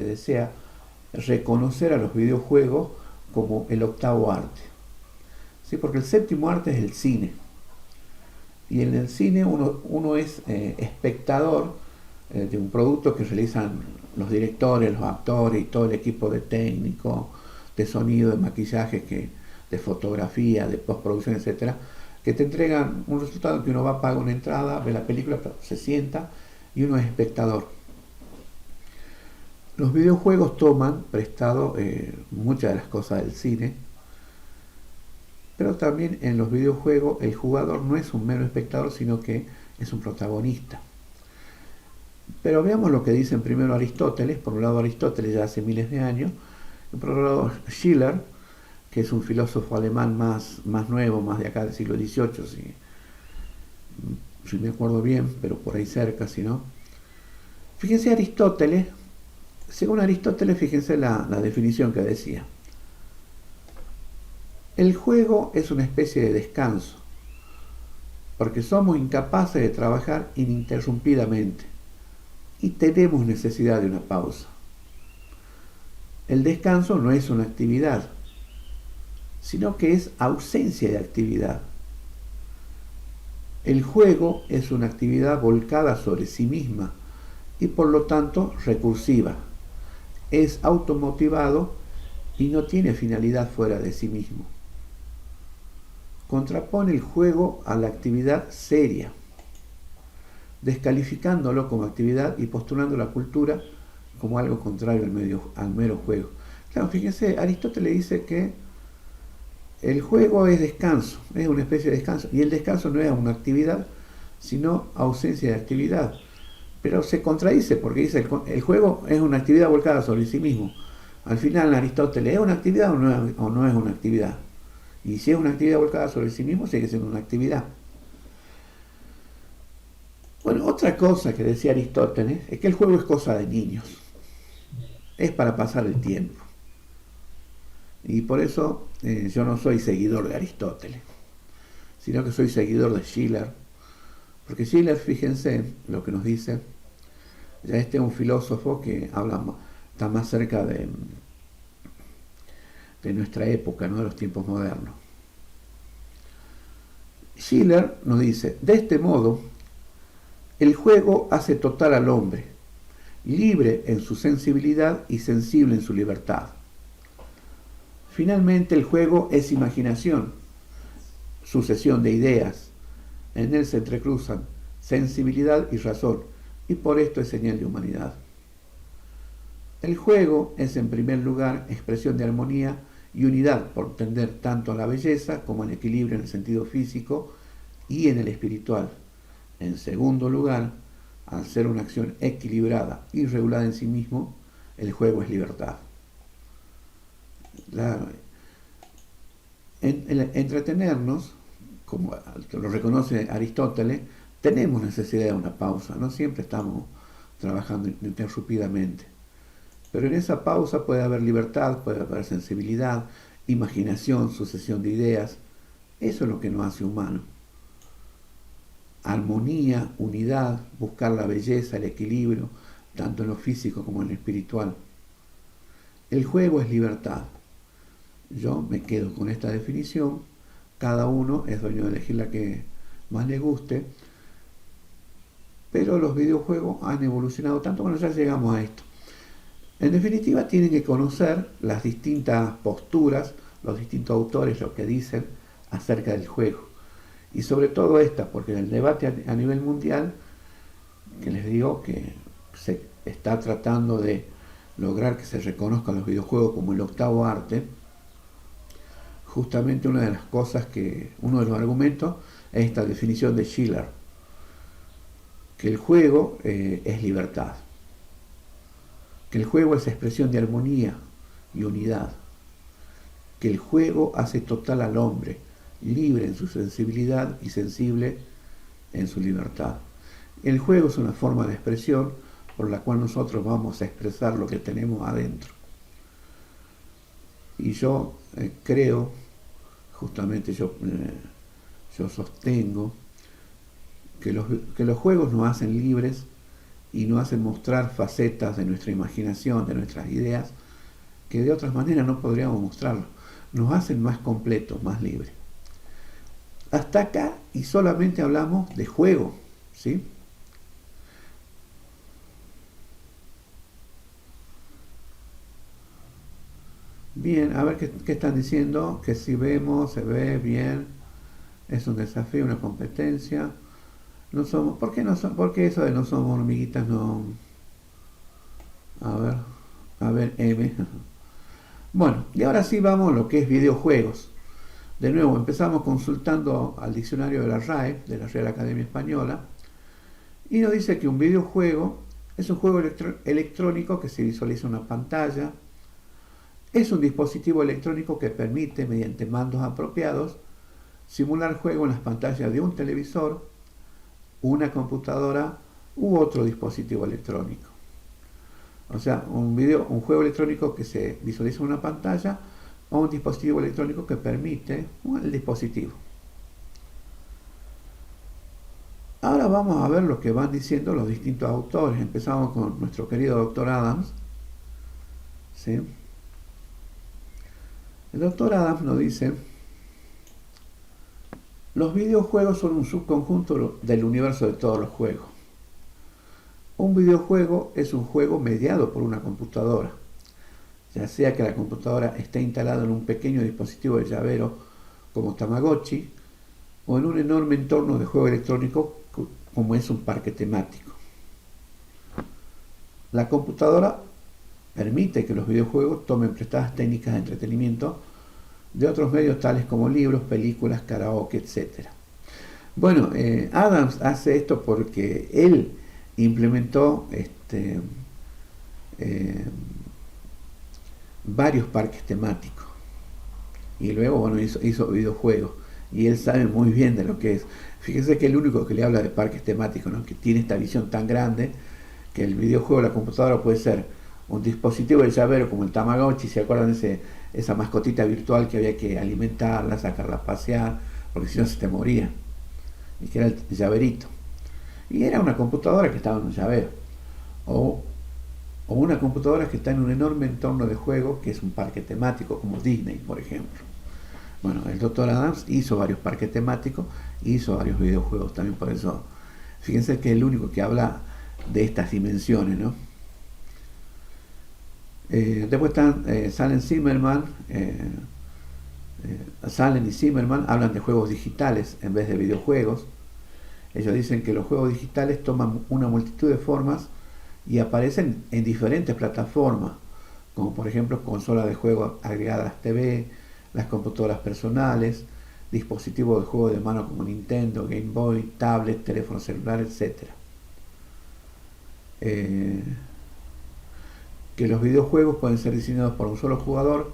desea reconocer a los videojuegos como el octavo arte. ¿Sí? Porque el séptimo arte es el cine. Y en el cine uno es espectador de un producto que realizan los directores, los actores y todo el equipo de técnico, de sonido, de maquillaje, de fotografía, de postproducción, etcétera, que te entregan un resultado que uno va a pagar una entrada, ve la película, se sienta y uno es espectador. Los videojuegos toman prestado muchas de las cosas del cine, pero también en los videojuegos el jugador no es un mero espectador, sino que es un protagonista. Pero veamos lo que dicen primero Aristóteles. Por un lado Aristóteles ya hace miles de años, y por otro lado Schiller, que es un filósofo alemán más nuevo, más de acá del siglo XVIII, si me acuerdo bien, pero por ahí cerca, si no. Fíjense Aristóteles, según Aristóteles, fíjense la definición que decía. El juego es una especie de descanso, porque somos incapaces de trabajar ininterrumpidamente y tenemos necesidad de una pausa. El descanso no es una actividad, sino que es ausencia de actividad. El juego es una actividad volcada sobre sí misma y por lo tanto recursiva. Es automotivado y no tiene finalidad fuera de sí mismo. Contrapone el juego a la actividad seria, descalificándolo como actividad y postulando la cultura como algo contrario al mero juego. Claro, fíjense, Aristóteles dice que el juego es descanso, es una especie de descanso, y el descanso no es una actividad, sino ausencia de actividad. Pero se contradice porque dice el juego es una actividad volcada sobre sí mismo. Al final Aristóteles, ¿es una actividad o no es una actividad? Y si es una actividad volcada sobre sí mismo, sigue siendo una actividad. Bueno, Otra cosa que decía Aristóteles es que el juego es cosa de niños, es para pasar el tiempo. Y por eso yo no soy seguidor de Aristóteles, sino que soy seguidor de Schiller. Porque Schiller, fíjense lo que nos dice, ya este es un filósofo que está más cerca de nuestra época, ¿no? De los tiempos modernos. Schiller nos dice, de este modo, el juego hace total al hombre, libre en su sensibilidad y sensible en su libertad. Finalmente, el juego es imaginación, sucesión de ideas. En él se entrecruzan sensibilidad y razón, y por esto es señal de humanidad. El juego es, en primer lugar, expresión de armonía y unidad, por tender tanto a la belleza como al equilibrio en el sentido físico y en el espiritual. En segundo lugar, al ser una acción equilibrada y regulada en sí mismo, el juego es libertad. En entretenernos, como lo reconoce Aristóteles, tenemos necesidad de una pausa, no siempre estamos trabajando interrumpidamente. Pero en esa pausa puede haber libertad, puede haber sensibilidad, imaginación, sucesión de ideas. Eso es lo que nos hace humanos. Armonía, unidad, buscar la belleza, el equilibrio, tanto en lo físico como en lo espiritual. El juego es libertad. Yo me quedo con esta definición. Cada uno es dueño de elegir la que más le guste. Pero los videojuegos han evolucionado tanto cuando ya llegamos a esto. En definitiva, tienen que conocer las distintas posturas, los distintos autores, lo que dicen acerca del juego. Y sobre todo esta, porque en el debate a nivel mundial, que les digo que se está tratando de lograr que se reconozcan los videojuegos como el octavo arte, justamente una de las cosas uno de los argumentos es esta definición de Schiller, que el juego es libertad, que el juego es expresión de armonía y unidad, que el juego hace total al hombre, libre en su sensibilidad y sensible en su libertad. El juego es una forma de expresión por la cual nosotros vamos a expresar lo que tenemos adentro. Y yo creo, justamente yo sostengo, que los juegos nos hacen libres y nos hacen mostrar facetas de nuestra imaginación, de nuestras ideas, que de otras maneras no podríamos mostrarlo. Nos hacen más completos, más libres. Hasta acá y solamente hablamos de juego, ¿sí? Bien, a ver qué están diciendo, que si vemos, se ve bien, es un desafío, una competencia. No somos, ¿por qué no son, por qué eso de no somos hormiguitas no? A ver, M. Bueno, y ahora sí vamos a lo que es videojuegos. De nuevo, empezamos consultando al diccionario de la RAE, de la Real Academia Española, y nos dice que un videojuego es un juego electrónico que se visualiza en una pantalla. Es un dispositivo electrónico que permite, mediante mandos apropiados, simular juego en las pantallas de un televisor, una computadora u otro dispositivo electrónico. O sea, un juego electrónico que se visualiza en una pantalla o un dispositivo electrónico que permite el dispositivo. Ahora vamos a ver lo que van diciendo los distintos autores. Empezamos con nuestro querido doctor Adams. ¿Sí? El doctor Adams nos dice: los videojuegos son un subconjunto del universo de todos los juegos. Un videojuego es un juego mediado por una computadora, ya sea que la computadora esté instalada en un pequeño dispositivo de llavero como Tamagotchi o en un enorme entorno de juego electrónico como es un parque temático. La computadora permite que los videojuegos tomen prestadas técnicas de entretenimiento de otros medios tales como libros, películas, karaoke, etc. Bueno, Adams hace esto porque él implementó varios parques temáticos y luego hizo videojuegos, y él sabe muy bien de lo que es. Fíjense que el único que le habla de parques temáticos, ¿no? Que tiene esta visión tan grande que el videojuego de la computadora puede ser un dispositivo de llavero como el Tamagotchi, ¿se acuerdan de esa mascotita virtual que había que alimentarla, sacarla a pasear, porque si no se te moría? Y que era el llaverito. Y era una computadora que estaba en un llavero. O, o una computadora que está en un enorme entorno de juego que es un parque temático, como Disney, por ejemplo. Bueno, el Dr. Adams hizo varios parques temáticos, hizo varios videojuegos también, por eso. Fíjense que es el único que habla de estas dimensiones, ¿no? Después están Salen Zimmerman, Salen y Zimmerman hablan de juegos digitales en vez de videojuegos. Ellos dicen que los juegos digitales toman una multitud de formas y aparecen en diferentes plataformas, como por ejemplo consolas de juego agregadas a las TV, las computadoras personales, dispositivos de juego de mano como Nintendo, Game Boy, tablet, teléfono celular, etc. Eh, que los videojuegos pueden ser diseñados por un solo jugador,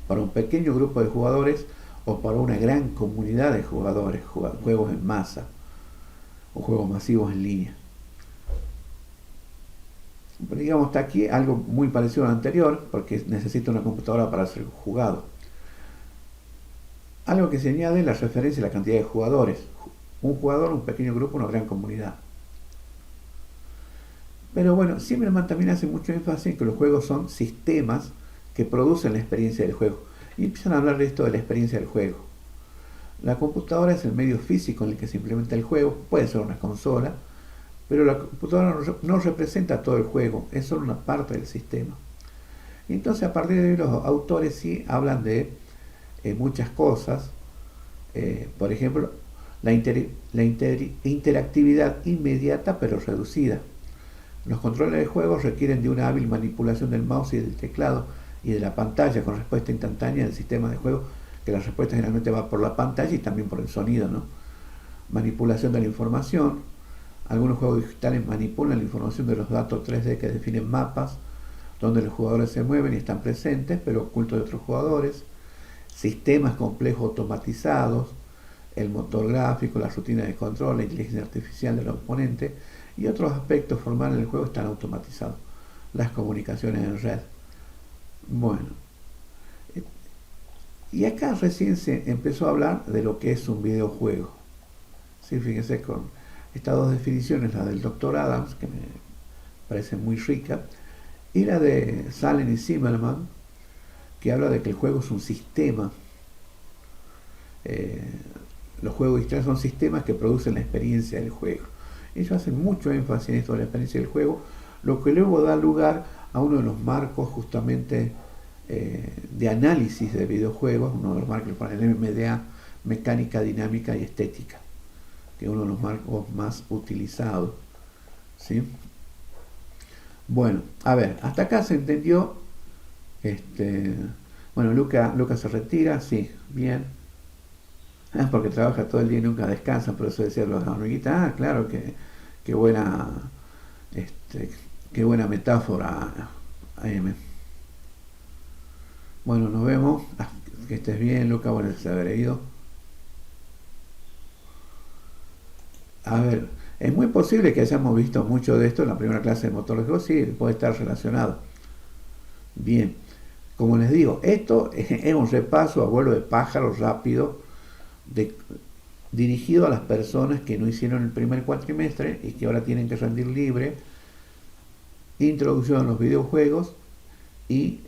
para un pequeño grupo de jugadores o para una gran comunidad de jugadores, juegos en masa o juegos masivos en línea. Pero digamos, está aquí algo muy parecido al anterior, porque necesita una computadora para ser jugado. Algo que se añade es la referencia a la cantidad de jugadores. Un jugador, un pequeño grupo, una gran comunidad. Pero bueno, Zimmerman también hace mucho énfasis en que los juegos son sistemas que producen la experiencia del juego. Y empiezan a hablar de esto de la experiencia del juego. La computadora es el medio físico en el que se implementa el juego, puede ser una consola, pero la computadora no representa todo el juego, es solo una parte del sistema. Y entonces a partir de ahí los autores sí hablan de muchas cosas, por ejemplo, la interactividad inmediata pero reducida. Los controles de juego requieren de una hábil manipulación del mouse y del teclado y de la pantalla con respuesta instantánea del sistema de juego, que la respuesta generalmente va por la pantalla y también por el sonido, ¿no? Manipulación de la información. Algunos juegos digitales manipulan la información de los datos 3D que definen mapas, donde los jugadores se mueven y están presentes, pero ocultos de otros jugadores. Sistemas complejos automatizados, el motor gráfico, la rutina de control, la inteligencia artificial del oponente y otros aspectos formales del juego están automatizados. Las comunicaciones en red. Bueno, y acá recién se empezó a hablar de lo que es un videojuego. Sí, fíjense con estas dos definiciones, la del Dr. Adams, que me parece muy rica, y la de Salen y Zimmerman, que habla de que el juego es un sistema. Eh, los juegos digitales son sistemas que producen la experiencia del juego. Ellos hacen mucho énfasis en esto de la experiencia del juego, lo que luego da lugar a uno de los marcos justamente de análisis de videojuegos, uno de los marcos para el MDA, mecánica, dinámica y estética, que es uno de los marcos más utilizados. ¿Sí? Bueno, a ver, hasta acá se entendió. Bueno, Luca se retira, sí, bien. Porque trabaja todo el día y nunca descansa, por eso decía los hormiguitas, claro, que buena, qué buena metáfora, AM. Bueno, nos vemos, que estés bien, Luca, bueno, se habrá ido. A ver, es muy posible que hayamos visto mucho de esto en la primera clase de motor de juego, sí, puede estar relacionado. Bien, como les digo, esto es un repaso a vuelo de pájaro rápido de, dirigido a las personas que no hicieron el primer cuatrimestre y que ahora tienen que rendir libre, introducción a los videojuegos y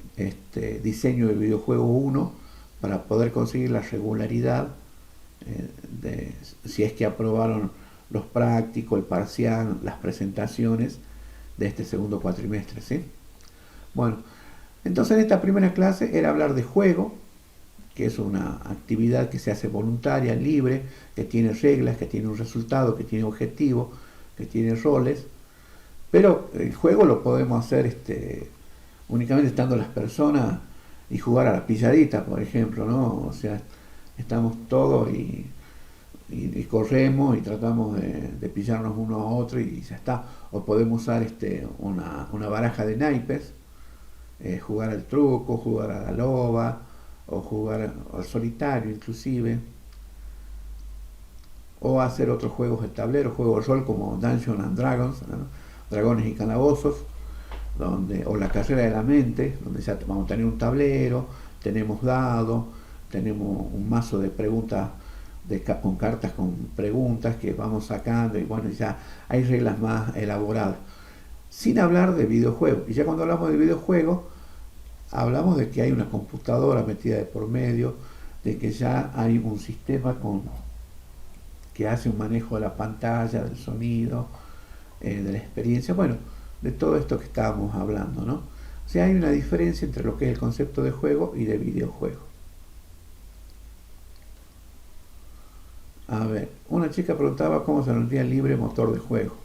diseño del videojuego 1 para poder conseguir la regularidad de si es que aprobaron los prácticos, el parcial, las presentaciones de este segundo cuatrimestre, ¿sí? Bueno, entonces en esta primera clase era hablar de juego, que es una actividad que se hace voluntaria, libre, que tiene reglas, que tiene un resultado, que tiene objetivo, que tiene roles, pero el juego lo podemos hacer únicamente estando las personas y jugar a la pilladita, por ejemplo, ¿no? O sea, estamos todos y corremos y tratamos de pillarnos uno a otro y ya está. O podemos usar una baraja de naipes, jugar al truco, jugar a la loba, o jugar al solitario inclusive. o hacer otros juegos de tablero, juegos de rol como Dungeons and Dragons, ¿no? Dragones y calabozos, donde, o la carrera de la mente, donde ya vamos a tener un tablero, tenemos dados, tenemos un mazo de preguntas con cartas con preguntas que vamos sacando y bueno, ya hay reglas más elaboradas. Sin hablar de videojuegos. Y ya cuando hablamos de videojuegos, hablamos de que hay una computadora metida de por medio, de que ya hay un sistema que hace un manejo de la pantalla, del sonido, de la experiencia, bueno, de todo esto que estábamos hablando, ¿no? O sea, hay una diferencia entre lo que es el concepto de juego y de videojuego. A ver, una chica preguntaba cómo se rendía el libre motor de juego.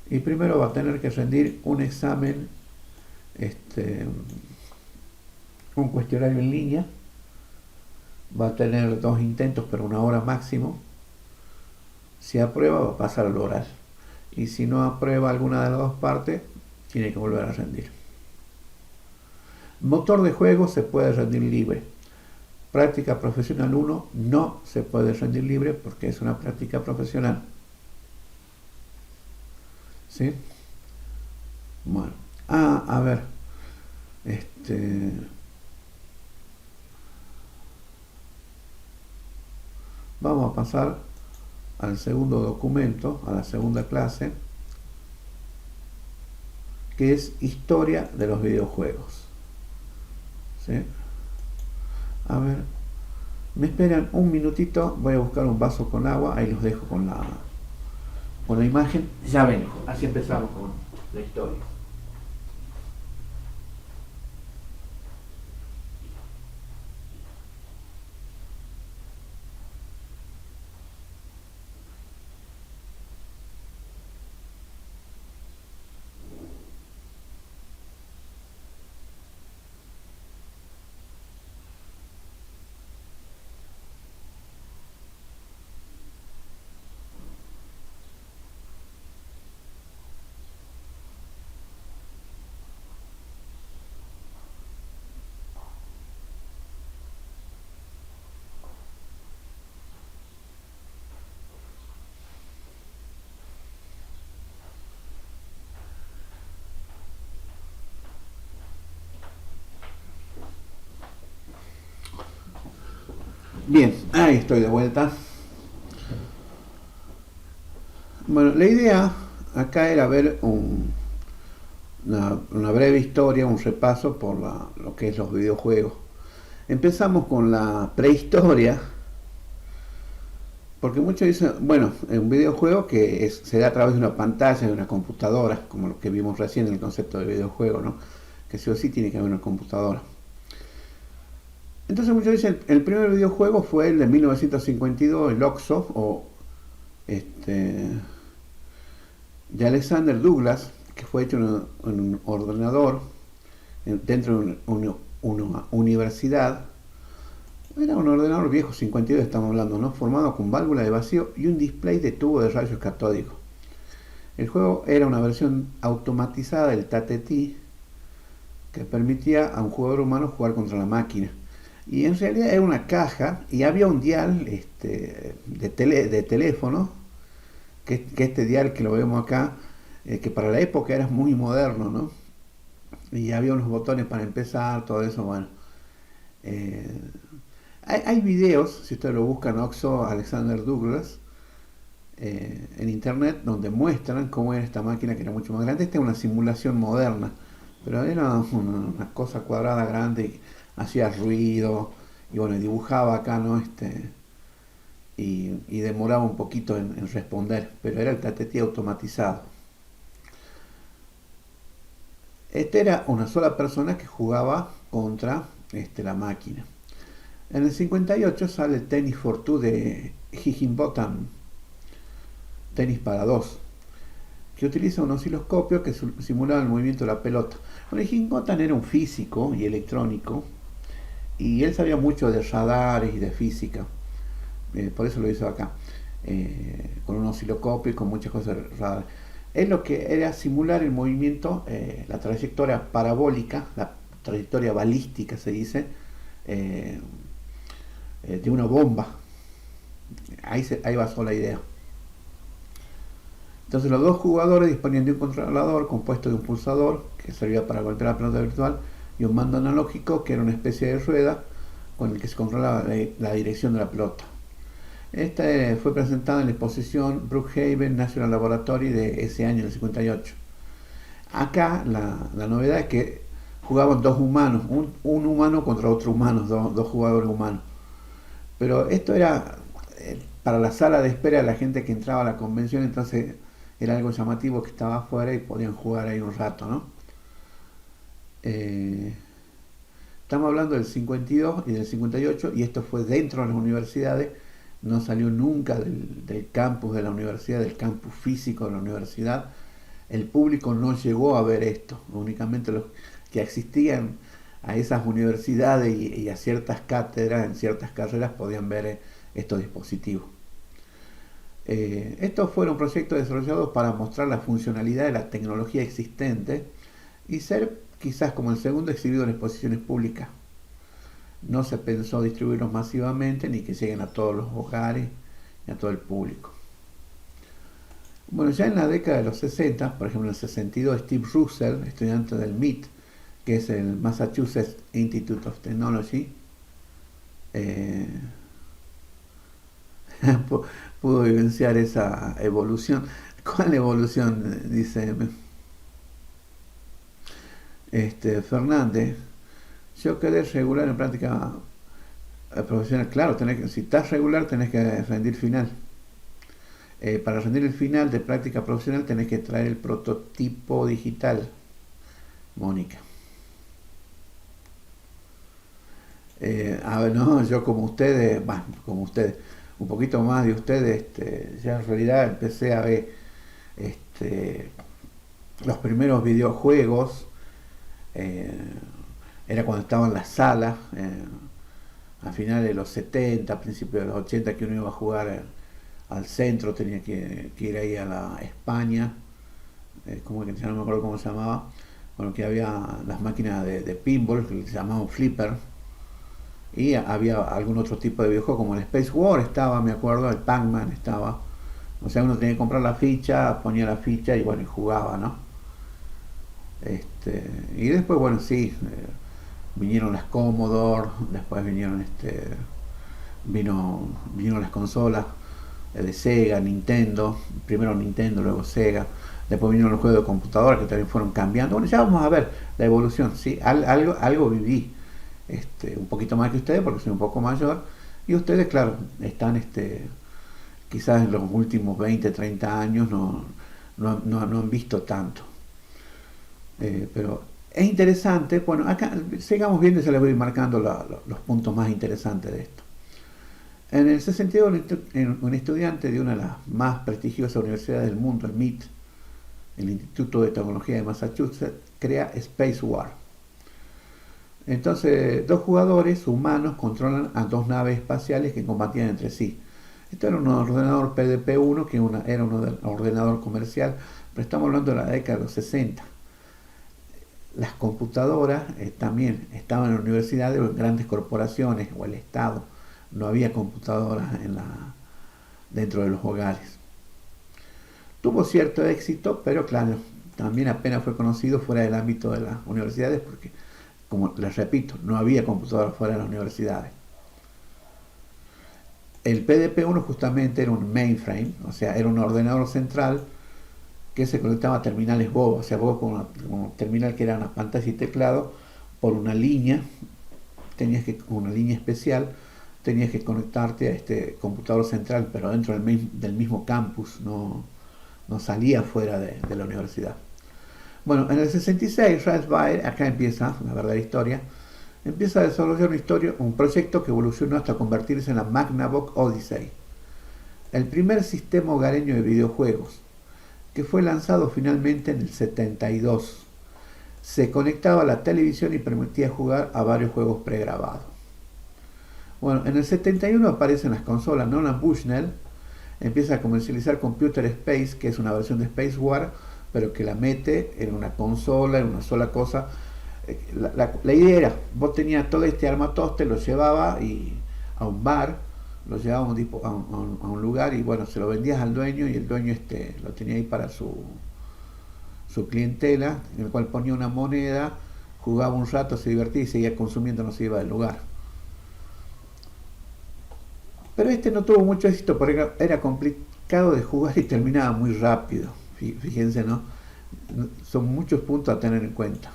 Y primero va a tener que rendir un examen, este, un cuestionario en línea, va a tener 2 intentos pero 1 hora máximo. Si aprueba va a pasar al oral. Y si no aprueba alguna de las 2 partes, tiene que volver a rendir. Motor de juego se puede rendir libre. Práctica profesional 1 no se puede rendir libre porque es una práctica profesional. ¿Sí? Bueno. A ver. Vamos a pasar al segundo documento, a la segunda clase, que es historia de los videojuegos. ¿Sí? A ver, me esperan un minutito, voy a buscar un vaso con agua, ahí los dejo con la imagen. Ya vengo, así empezamos con la historia. Bien, ahí estoy de vuelta. Bueno, la idea acá era ver una breve historia, un repaso por lo que es los videojuegos. Empezamos con la prehistoria, porque muchos dicen, bueno, es un videojuego que se da a través de una pantalla, de una computadora, como lo que vimos recién en el concepto de videojuego, ¿no? Que sí o sí tiene que haber una computadora. Entonces muchos dicen, el primer videojuego fue el de 1952, el OXO, o de Alexander Douglas, que fue hecho en un ordenador dentro de una universidad. Era un ordenador viejo, 52 estamos hablando, ¿no? Formado con válvula de vacío y un display de tubo de rayos catódicos. El juego era una versión automatizada del TATT que permitía a un jugador humano jugar contra la máquina. Y en realidad era una caja y había un dial de teléfono, que este dial que lo vemos acá, que para la época era muy moderno, ¿no? Y había unos botones para empezar, todo eso, bueno. Hay videos, si ustedes lo buscan, OXO Alexander Douglas, en internet, donde muestran cómo era esta máquina, que era mucho más grande. Esta es una simulación moderna, pero era una cosa cuadrada grande, hacía ruido, y bueno, dibujaba acá, ¿no? Y demoraba un poquito en responder, pero era el TATT automatizado. Este era una sola persona que jugaba contra la máquina. En el 58 sale el Tennis for Two de Higginbotham, tenis para dos, que utiliza un osciloscopio que simulaba el movimiento de la pelota. Bueno, Higginbotham era un físico y electrónico, y él sabía mucho de radares y de física, por eso lo hizo acá, con un osciloscopio y con muchas cosas de radares. Es lo que era simular el movimiento, la trayectoria parabólica, la trayectoria balística se dice, de una bomba. Ahí basó la idea. Entonces los dos jugadores disponían de un controlador compuesto de un pulsador que servía para golpear la pelota virtual y un mando analógico que era una especie de rueda con el que se controlaba la dirección de la pelota. Esta fue presentada en la exposición Brookhaven National Laboratory de ese año, el 58. Acá la novedad es que jugaban dos humanos, un humano contra otro humano, dos jugadores humanos. Pero esto era para la sala de espera de la gente que entraba a la convención, entonces era algo llamativo que estaba afuera y podían jugar ahí un rato, ¿no? Estamos hablando del 52 y del 58 y esto fue dentro de las universidades, no salió nunca del campus de la universidad, del campus físico de la universidad. El público no llegó a ver esto, únicamente los que asistían a esas universidades y a ciertas cátedras, en ciertas carreras, podían ver estos dispositivos. Estos fueron proyectos desarrollados para mostrar la funcionalidad de la tecnología existente y ser quizás como el segundo exhibido en exposiciones públicas. No se pensó distribuirlos masivamente ni que lleguen a todos los hogares y a todo el público. Bueno, ya en la década de los 60, por ejemplo en el 62, Steve Russell, estudiante del MIT, que es el Massachusetts Institute of Technology, pudo vivenciar esa evolución. ¿Cuál evolución? Dice Fernández. Yo quedé regular en práctica profesional. Claro, si estás regular tenés que rendir final. Para rendir el final de práctica profesional tenés que traer el prototipo digital, Mónica. A ver, no, yo como ustedes, un poquito más de ustedes, ya en realidad empecé a ver los primeros videojuegos, era cuando estaba en las salas, a finales de los 70, principios de los 80, que uno iba a jugar al centro, tenía que ir ahí a la España, como que ya no me acuerdo cómo se llamaba, bueno, que había las máquinas de pinball, que se llamaban flipper, y había algún otro tipo de videojuego, como el Space War estaba, me acuerdo, el Pac-Man estaba, o sea, uno tenía que comprar la ficha, ponía la ficha y bueno, y jugaba, ¿no? Y después, bueno, sí, vinieron las Commodore, después vino las consolas de Sega, Nintendo, primero Nintendo, luego Sega, después vinieron los juegos de computadora que también fueron cambiando. Bueno, ya vamos a ver la evolución, ¿sí? Algo viví, un poquito más que ustedes porque soy un poco mayor, y ustedes, claro, están quizás en los últimos 20, 30 años no han visto tanto. Pero es interesante. Bueno, acá sigamos viendo y se les voy a ir marcando los puntos más interesantes de esto. En el 62, un estudiante de una de las más prestigiosas universidades del mundo, el MIT, el Instituto de Tecnología de Massachusetts, crea Space War. Entonces, dos jugadores humanos controlan a dos naves espaciales que combatían entre sí. Esto era un ordenador PDP-1, que era un ordenador comercial, pero estamos hablando de la década de los 60. Las computadoras también estaban en la universidad de grandes corporaciones o el Estado. No había computadoras dentro de los hogares. Tuvo cierto éxito, pero claro, también apenas fue conocido fuera del ámbito de las universidades porque, como les repito, no había computadoras fuera de las universidades. El PDP-1 justamente era un mainframe, o sea, era un ordenador central que se conectaba a terminales Go, o sea, vos con un terminal que era una pantalla y teclado, por una línea, una línea especial, tenías que conectarte a este computador central, pero dentro del mismo campus, no salía fuera de la universidad. Bueno, en el 66, Raspberry, acá empieza la verdadera historia, empieza a desarrollar un proyecto que evolucionó hasta convertirse en la Magnavox Odyssey, el primer sistema hogareño de videojuegos, que fue lanzado finalmente en el 72. Se conectaba a la televisión y permitía jugar a varios juegos pregrabados. Bueno, en el 71 aparecen las consolas. Nolan Bushnell empieza a comercializar Computer Space, que es una versión de Space War, pero que la mete en una consola, en una sola cosa. La idea era, vos tenías todo este armatoste, lo llevaba a un bar, lo llevaba a un lugar y bueno, se lo vendías al dueño y el dueño lo tenía ahí para su clientela, en el cual ponía una moneda, jugaba un rato, se divertía y seguía consumiendo, no se iba del lugar. Pero no tuvo mucho éxito porque era complicado de jugar y terminaba muy rápido. Fíjense, ¿no? Son muchos puntos a tener en cuenta.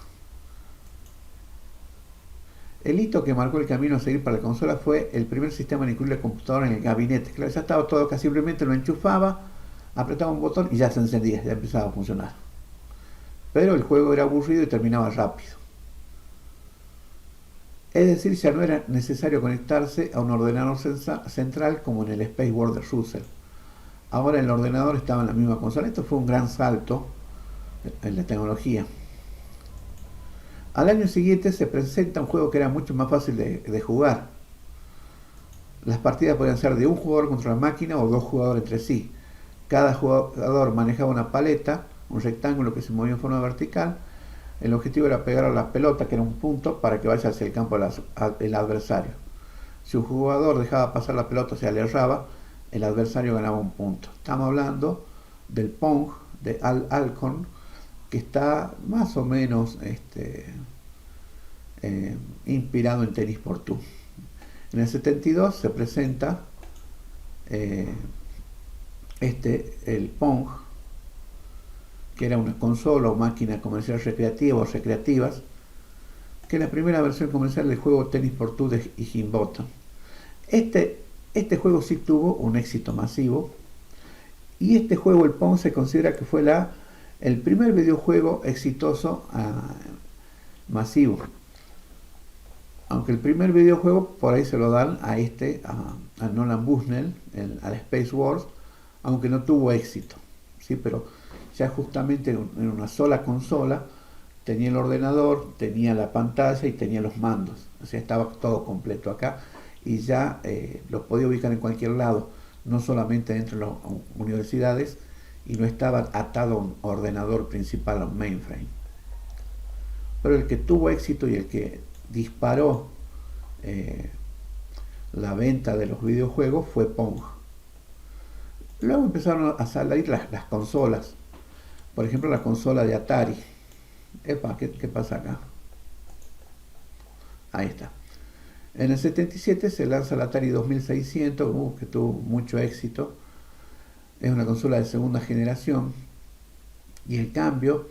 El hito que marcó el camino a seguir para la consola fue el primer sistema en incluir la computadora en el gabinete. Claro, ya estaba todo acá, simplemente lo enchufaba, apretaba un botón y ya se encendía, ya empezaba a funcionar. Pero el juego era aburrido y terminaba rápido. Es decir, ya no era necesario conectarse a un ordenador central como en el Space World de Russell. Ahora el ordenador estaba en la misma consola. Esto fue un gran salto en la tecnología. Al año siguiente se presenta un juego que era mucho más fácil de jugar. Las partidas podían ser de un jugador contra la máquina o dos jugadores entre sí. Cada jugador manejaba una paleta, un rectángulo que se movía en forma vertical. El objetivo era pegar a la pelota, que era un punto, para que vaya hacia el campo del adversario. Si un jugador dejaba pasar la pelota, o sea, le erraba, el adversario ganaba un punto. Estamos hablando del Pong de Alcorn, que está más o menos inspirado en Tennis por Two. En el 72 se presenta el Pong, que era una consola o máquina comercial recreativa o recreativas, que es la primera versión comercial del juego Tennis por Two de Higginbotham. Este juego sí tuvo un éxito masivo, y este juego, el Pong, se considera que fue el primer videojuego exitoso masivo. Aunque el primer videojuego por ahí se lo dan a Nolan Bushnell, al Space Wars, aunque no tuvo éxito, ¿sí? Pero ya justamente en una sola consola tenía el ordenador, tenía la pantalla y tenía los mandos, o sea, estaba todo completo acá y ya los podía ubicar en cualquier lado, no solamente dentro de las universidades, y no estaba atado a un ordenador principal, a un mainframe. Pero el que tuvo éxito y el que disparó la venta de los videojuegos fue Pong. Luego empezaron a salir las consolas. Por ejemplo, la consola de Atari. Epa, ¿qué pasa acá? Ahí está. En el 77 se lanza el Atari 2600, que tuvo mucho éxito. Es una consola de segunda generación. Y el cambio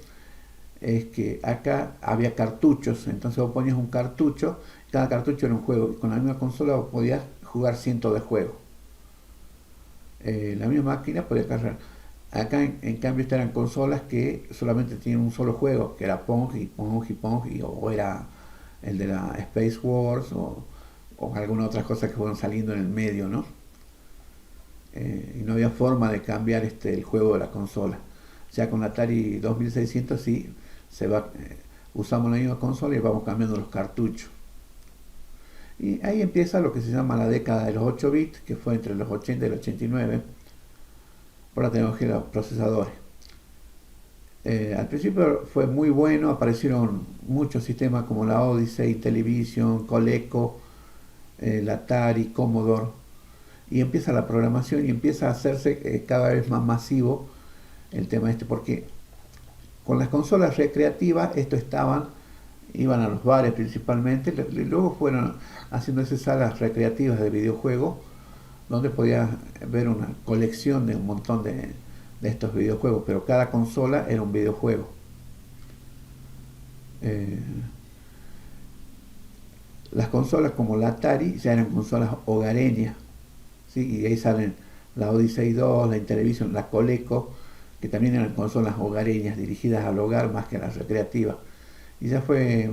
es que acá había cartuchos. Entonces vos ponías un cartucho, cada cartucho era un juego. Con la misma consola vos podías jugar cientos de juegos. La misma máquina podía cargar. Acá en cambio estas eran consolas que solamente tenían un solo juego, que era Pong y Pong y Pong, o era el de la Space Wars, o alguna otra cosa que fueron saliendo en el medio, ¿no? Y no había forma de cambiar el juego de la consola. Ya con la Atari 2600 sí usamos la misma consola y vamos cambiando los cartuchos. Y ahí empieza lo que se llama la década de los 8 bits, que fue entre los 80 y los 89, por la tecnología de los procesadores. Al principio fue muy bueno, aparecieron muchos sistemas como la Odyssey, Television, Coleco, la Atari, Commodore, y empieza la programación y empieza a hacerse cada vez más masivo el tema porque con las consolas recreativas iban a los bares principalmente, y luego fueron haciéndose salas recreativas de videojuegos donde podías ver una colección de un montón de estos videojuegos, pero cada consola era un videojuego. Las consolas como la Atari ya eran consolas hogareñas, ¿sí? Y ahí salen la Odyssey 2, la Intellivision, la Coleco, que también eran consolas hogareñas dirigidas al hogar más que a las recreativas. Y ya fue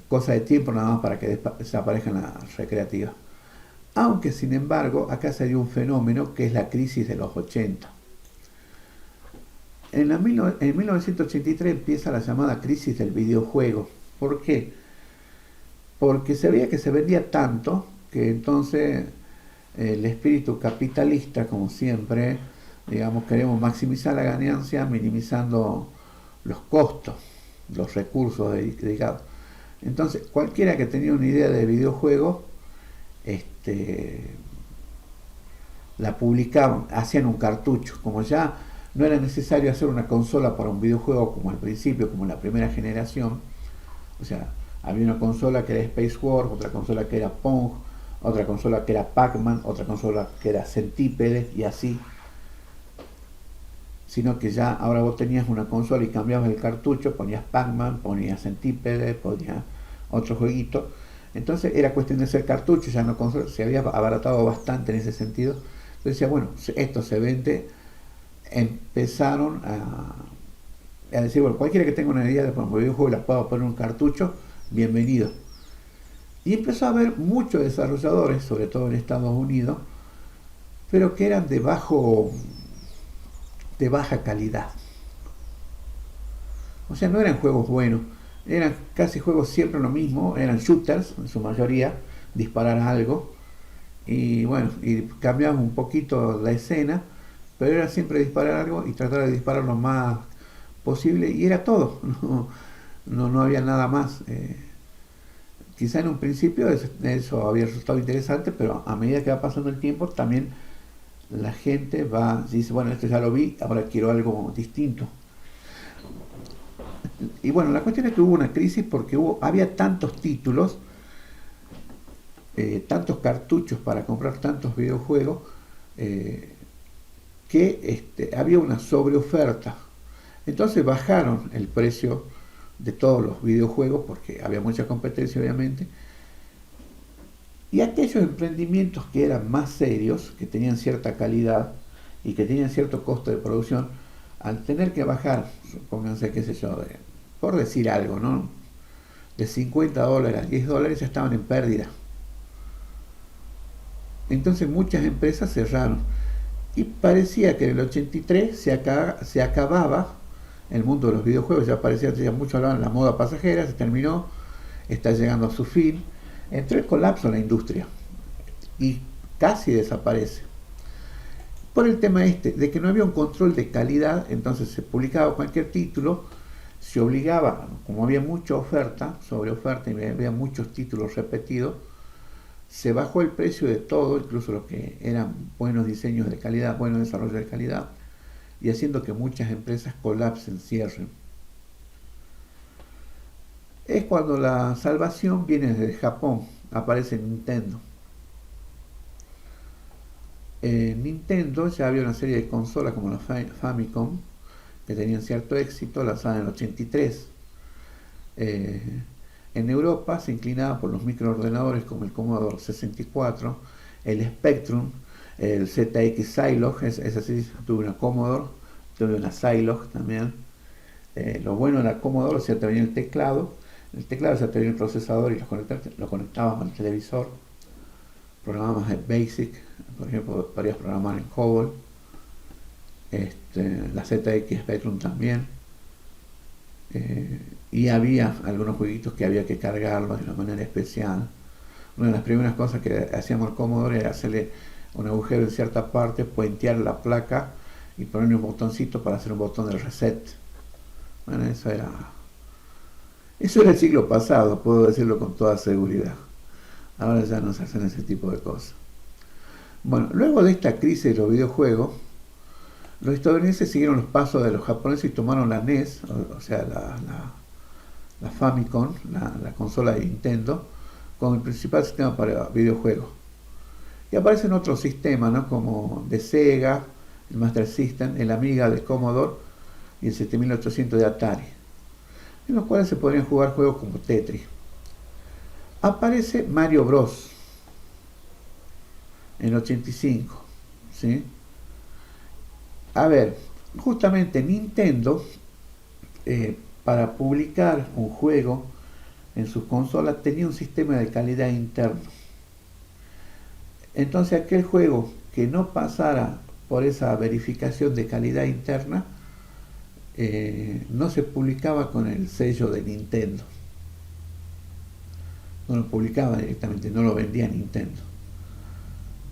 cosa de tiempo nada más para que desaparezcan las recreativas. Aunque sin embargo acá se dio un fenómeno que es la crisis de los 80. En 1983 empieza la llamada crisis del videojuego. ¿Por qué? Porque se veía que se vendía tanto que entonces el espíritu capitalista, como siempre, digamos, queremos maximizar la ganancia minimizando los costos, los recursos dedicados. Entonces cualquiera que tenía una idea de videojuego la publicaban, hacían un cartucho, como ya no era necesario hacer una consola para un videojuego como al principio, como en la primera generación. O sea, había una consola que era Space Wars, otra consola que era Pong, otra consola que era Pac-Man, otra consola que era Centípedes y así. Sino que ya ahora vos tenías una consola y cambiabas el cartucho, ponías Pac-Man, ponías Centípedes, ponías otro jueguito. Entonces era cuestión de hacer cartucho, ya no consola, se había abaratado bastante en ese sentido. Entonces decía, bueno, esto se vende. Empezaron a decir, bueno, cualquiera que tenga una idea de poner un videojuego y la pueda poner un cartucho, bienvenido. Y empezó a haber muchos desarrolladores, sobre todo en Estados Unidos, pero que eran de baja calidad. O sea, no eran juegos buenos, eran casi juegos siempre lo mismo, eran shooters en su mayoría, disparar algo, y bueno, y cambiaban un poquito la escena, pero era siempre disparar algo y tratar de disparar lo más posible, y era todo, no había nada más. Quizá en un principio eso había resultado interesante, pero a medida que va pasando el tiempo también la gente va, dice, bueno, esto ya lo vi, ahora quiero algo distinto. Y bueno, la cuestión es que hubo una crisis porque había tantos títulos, tantos cartuchos para comprar tantos videojuegos, eh, que había una sobreoferta. Entonces bajaron el precio de todos los videojuegos porque había mucha competencia obviamente. Y aquellos emprendimientos que eran más serios, que tenían cierta calidad y que tenían cierto costo de producción, al tener que bajar, pónganse, qué sé yo, por decir algo, ¿no? De $50 a $10 ya estaban en pérdida. Entonces muchas empresas cerraron. Y parecía que en el 83 se acababa el mundo de los videojuegos, ya parecía, ya muchos hablaban de la moda pasajera, se terminó, está llegando a su fin, entró el colapso en la industria y casi desaparece. Por el tema de que no había un control de calidad, entonces se publicaba cualquier título, se obligaba, como había mucha oferta, sobre oferta y había muchos títulos repetidos, se bajó el precio de todo, incluso los que eran buenos diseños de calidad, buenos desarrollos de calidad, y haciendo que muchas empresas colapsen, cierren. Es cuando la salvación viene desde Japón, aparece Nintendo. En Nintendo ya había una serie de consolas como la Famicom, que tenían cierto éxito, lanzada en el 83. En Europa se inclinaba por los microordenadores como el Commodore 64, el Spectrum, el ZX Zilog, es así, tuve una Commodore, tuve una Zilog también. Lo bueno de la Commodore, o sea, te venía el teclado ya te venía el procesador y lo conectabas al televisor, programabas en BASIC, por ejemplo, podías programar en COBOL, la ZX Spectrum también. Y había algunos jueguitos que había que cargarlos de una manera especial. Una de las primeras cosas que hacíamos el Commodore era hacerle un agujero en cierta parte, puentear la placa y ponerle un botoncito para hacer un botón de reset. Bueno, eso era el siglo pasado, puedo decirlo con toda seguridad. Ahora ya no se hacen ese tipo de cosas. Bueno, luego de esta crisis de los videojuegos, los estadounidenses siguieron los pasos de los japoneses y tomaron la NES, o sea, la Famicom, la consola de Nintendo, como el principal sistema para videojuegos. Y aparecen otros sistemas, ¿no? Como de Sega, el Master System, el Amiga de Commodore y el 7800 de Atari, en los cuales se podrían jugar juegos como Tetris. Aparece Mario Bros. En el 85, ¿sí? A ver, justamente Nintendo, para publicar un juego en sus consolas, tenía un sistema de calidad interno. Entonces aquel juego que no pasara por esa verificación de calidad interna, no se publicaba con el sello de Nintendo. No lo publicaba directamente, no lo vendía Nintendo.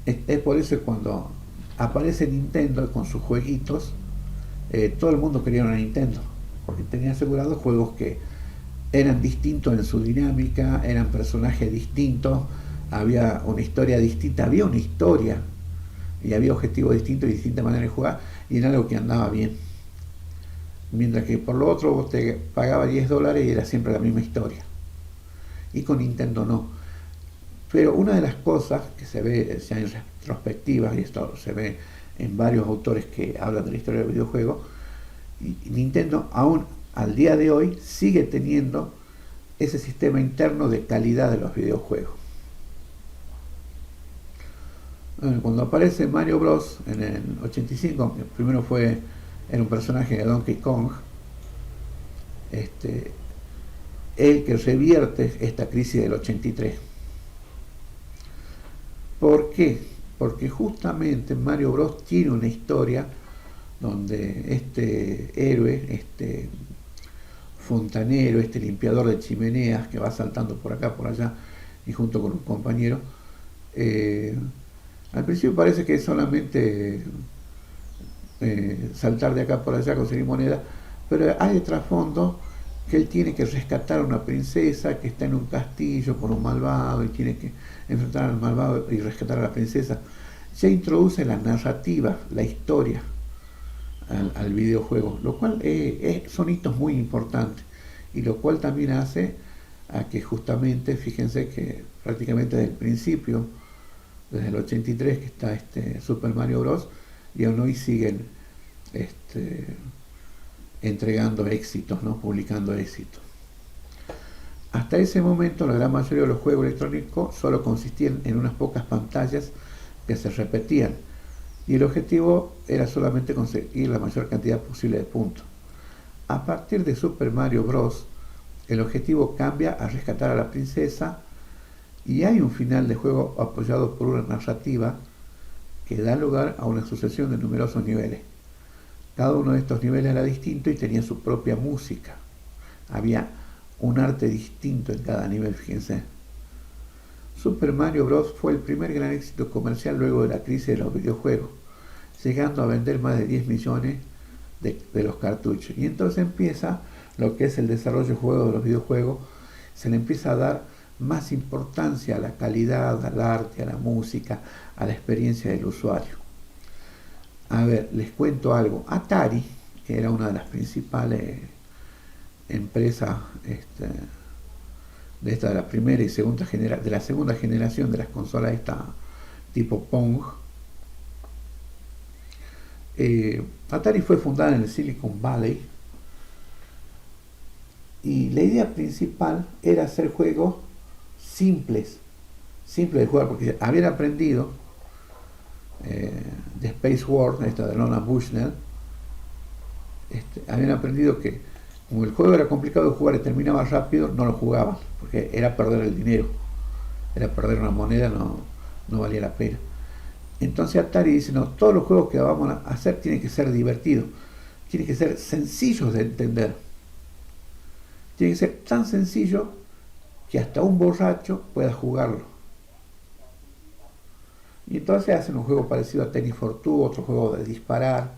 Es por eso que cuando aparece Nintendo con sus jueguitos, todo el mundo quería una Nintendo, porque tenía asegurados juegos que eran distintos en su dinámica, eran personajes distintos, había una historia distinta, había una historia y había objetivos distintos y distintas maneras de jugar, y era algo que andaba bien. Mientras que por lo otro vos te pagabas $10 y era siempre la misma historia. Y con Nintendo no. Pero una de las cosas que se ve ya en retrospectivas, y esto se ve en varios autores que hablan de la historia del videojuego, y Nintendo aún al día de hoy sigue teniendo ese sistema interno de calidad de los videojuegos. Cuando aparece Mario Bros. En el 85, primero era un personaje de Donkey Kong, el que revierte esta crisis del 83. ¿Por qué? Porque justamente Mario Bros. Tiene una historia donde este héroe, este fontanero, este limpiador de chimeneas que va saltando por acá, por allá, y junto con un compañero, al principio parece que es solamente saltar de acá por allá, conseguir moneda, pero hay de trasfondo que él tiene que rescatar a una princesa que está en un castillo por un malvado y tiene que enfrentar al malvado y rescatar a la princesa. Ya introduce la narrativa, la historia al videojuego, lo cual son hitos muy importantes y lo cual también hace a que justamente, fíjense que prácticamente desde el principio, desde el 83 que está Super Mario Bros. Y aún hoy siguen entregando éxitos, ¿no? Publicando éxitos. Hasta ese momento la gran mayoría de los juegos electrónicos solo consistían en unas pocas pantallas que se repetían y el objetivo era solamente conseguir la mayor cantidad posible de puntos. A partir de Super Mario Bros. El objetivo cambia a rescatar a la princesa y hay un final de juego apoyado por una narrativa que da lugar a una sucesión de numerosos niveles. Cada uno de estos niveles era distinto y tenía su propia música. Había un arte distinto en cada nivel, fíjense. Super Mario Bros. Fue el primer gran éxito comercial luego de la crisis de los videojuegos, llegando a vender más de 10 millones de los cartuchos. Y entonces empieza lo que es el desarrollo de juegos de los videojuegos, se le empieza a dar más importancia a la calidad, al arte, a la música, a la experiencia del usuario. A ver, les cuento algo. Atari, que era una de las principales empresas de la primera y segunda generación, de la segunda generación de las consolas tipo Pong. Atari fue fundada en el Silicon Valley y la idea principal era hacer juegos simples de jugar, porque habían aprendido de Space War, esta de Lorna Bushnell, habían aprendido que como el juego era complicado de jugar y terminaba rápido, no lo jugaban, porque era perder el dinero, era perder una moneda, no valía la pena. Entonces Atari dice, no, todos los juegos que vamos a hacer tienen que ser divertidos, tienen que ser sencillos de entender, tienen que ser tan sencillos que hasta un borracho pueda jugarlo. Y entonces hacen un juego parecido a Tennis for Two, otro juego de disparar,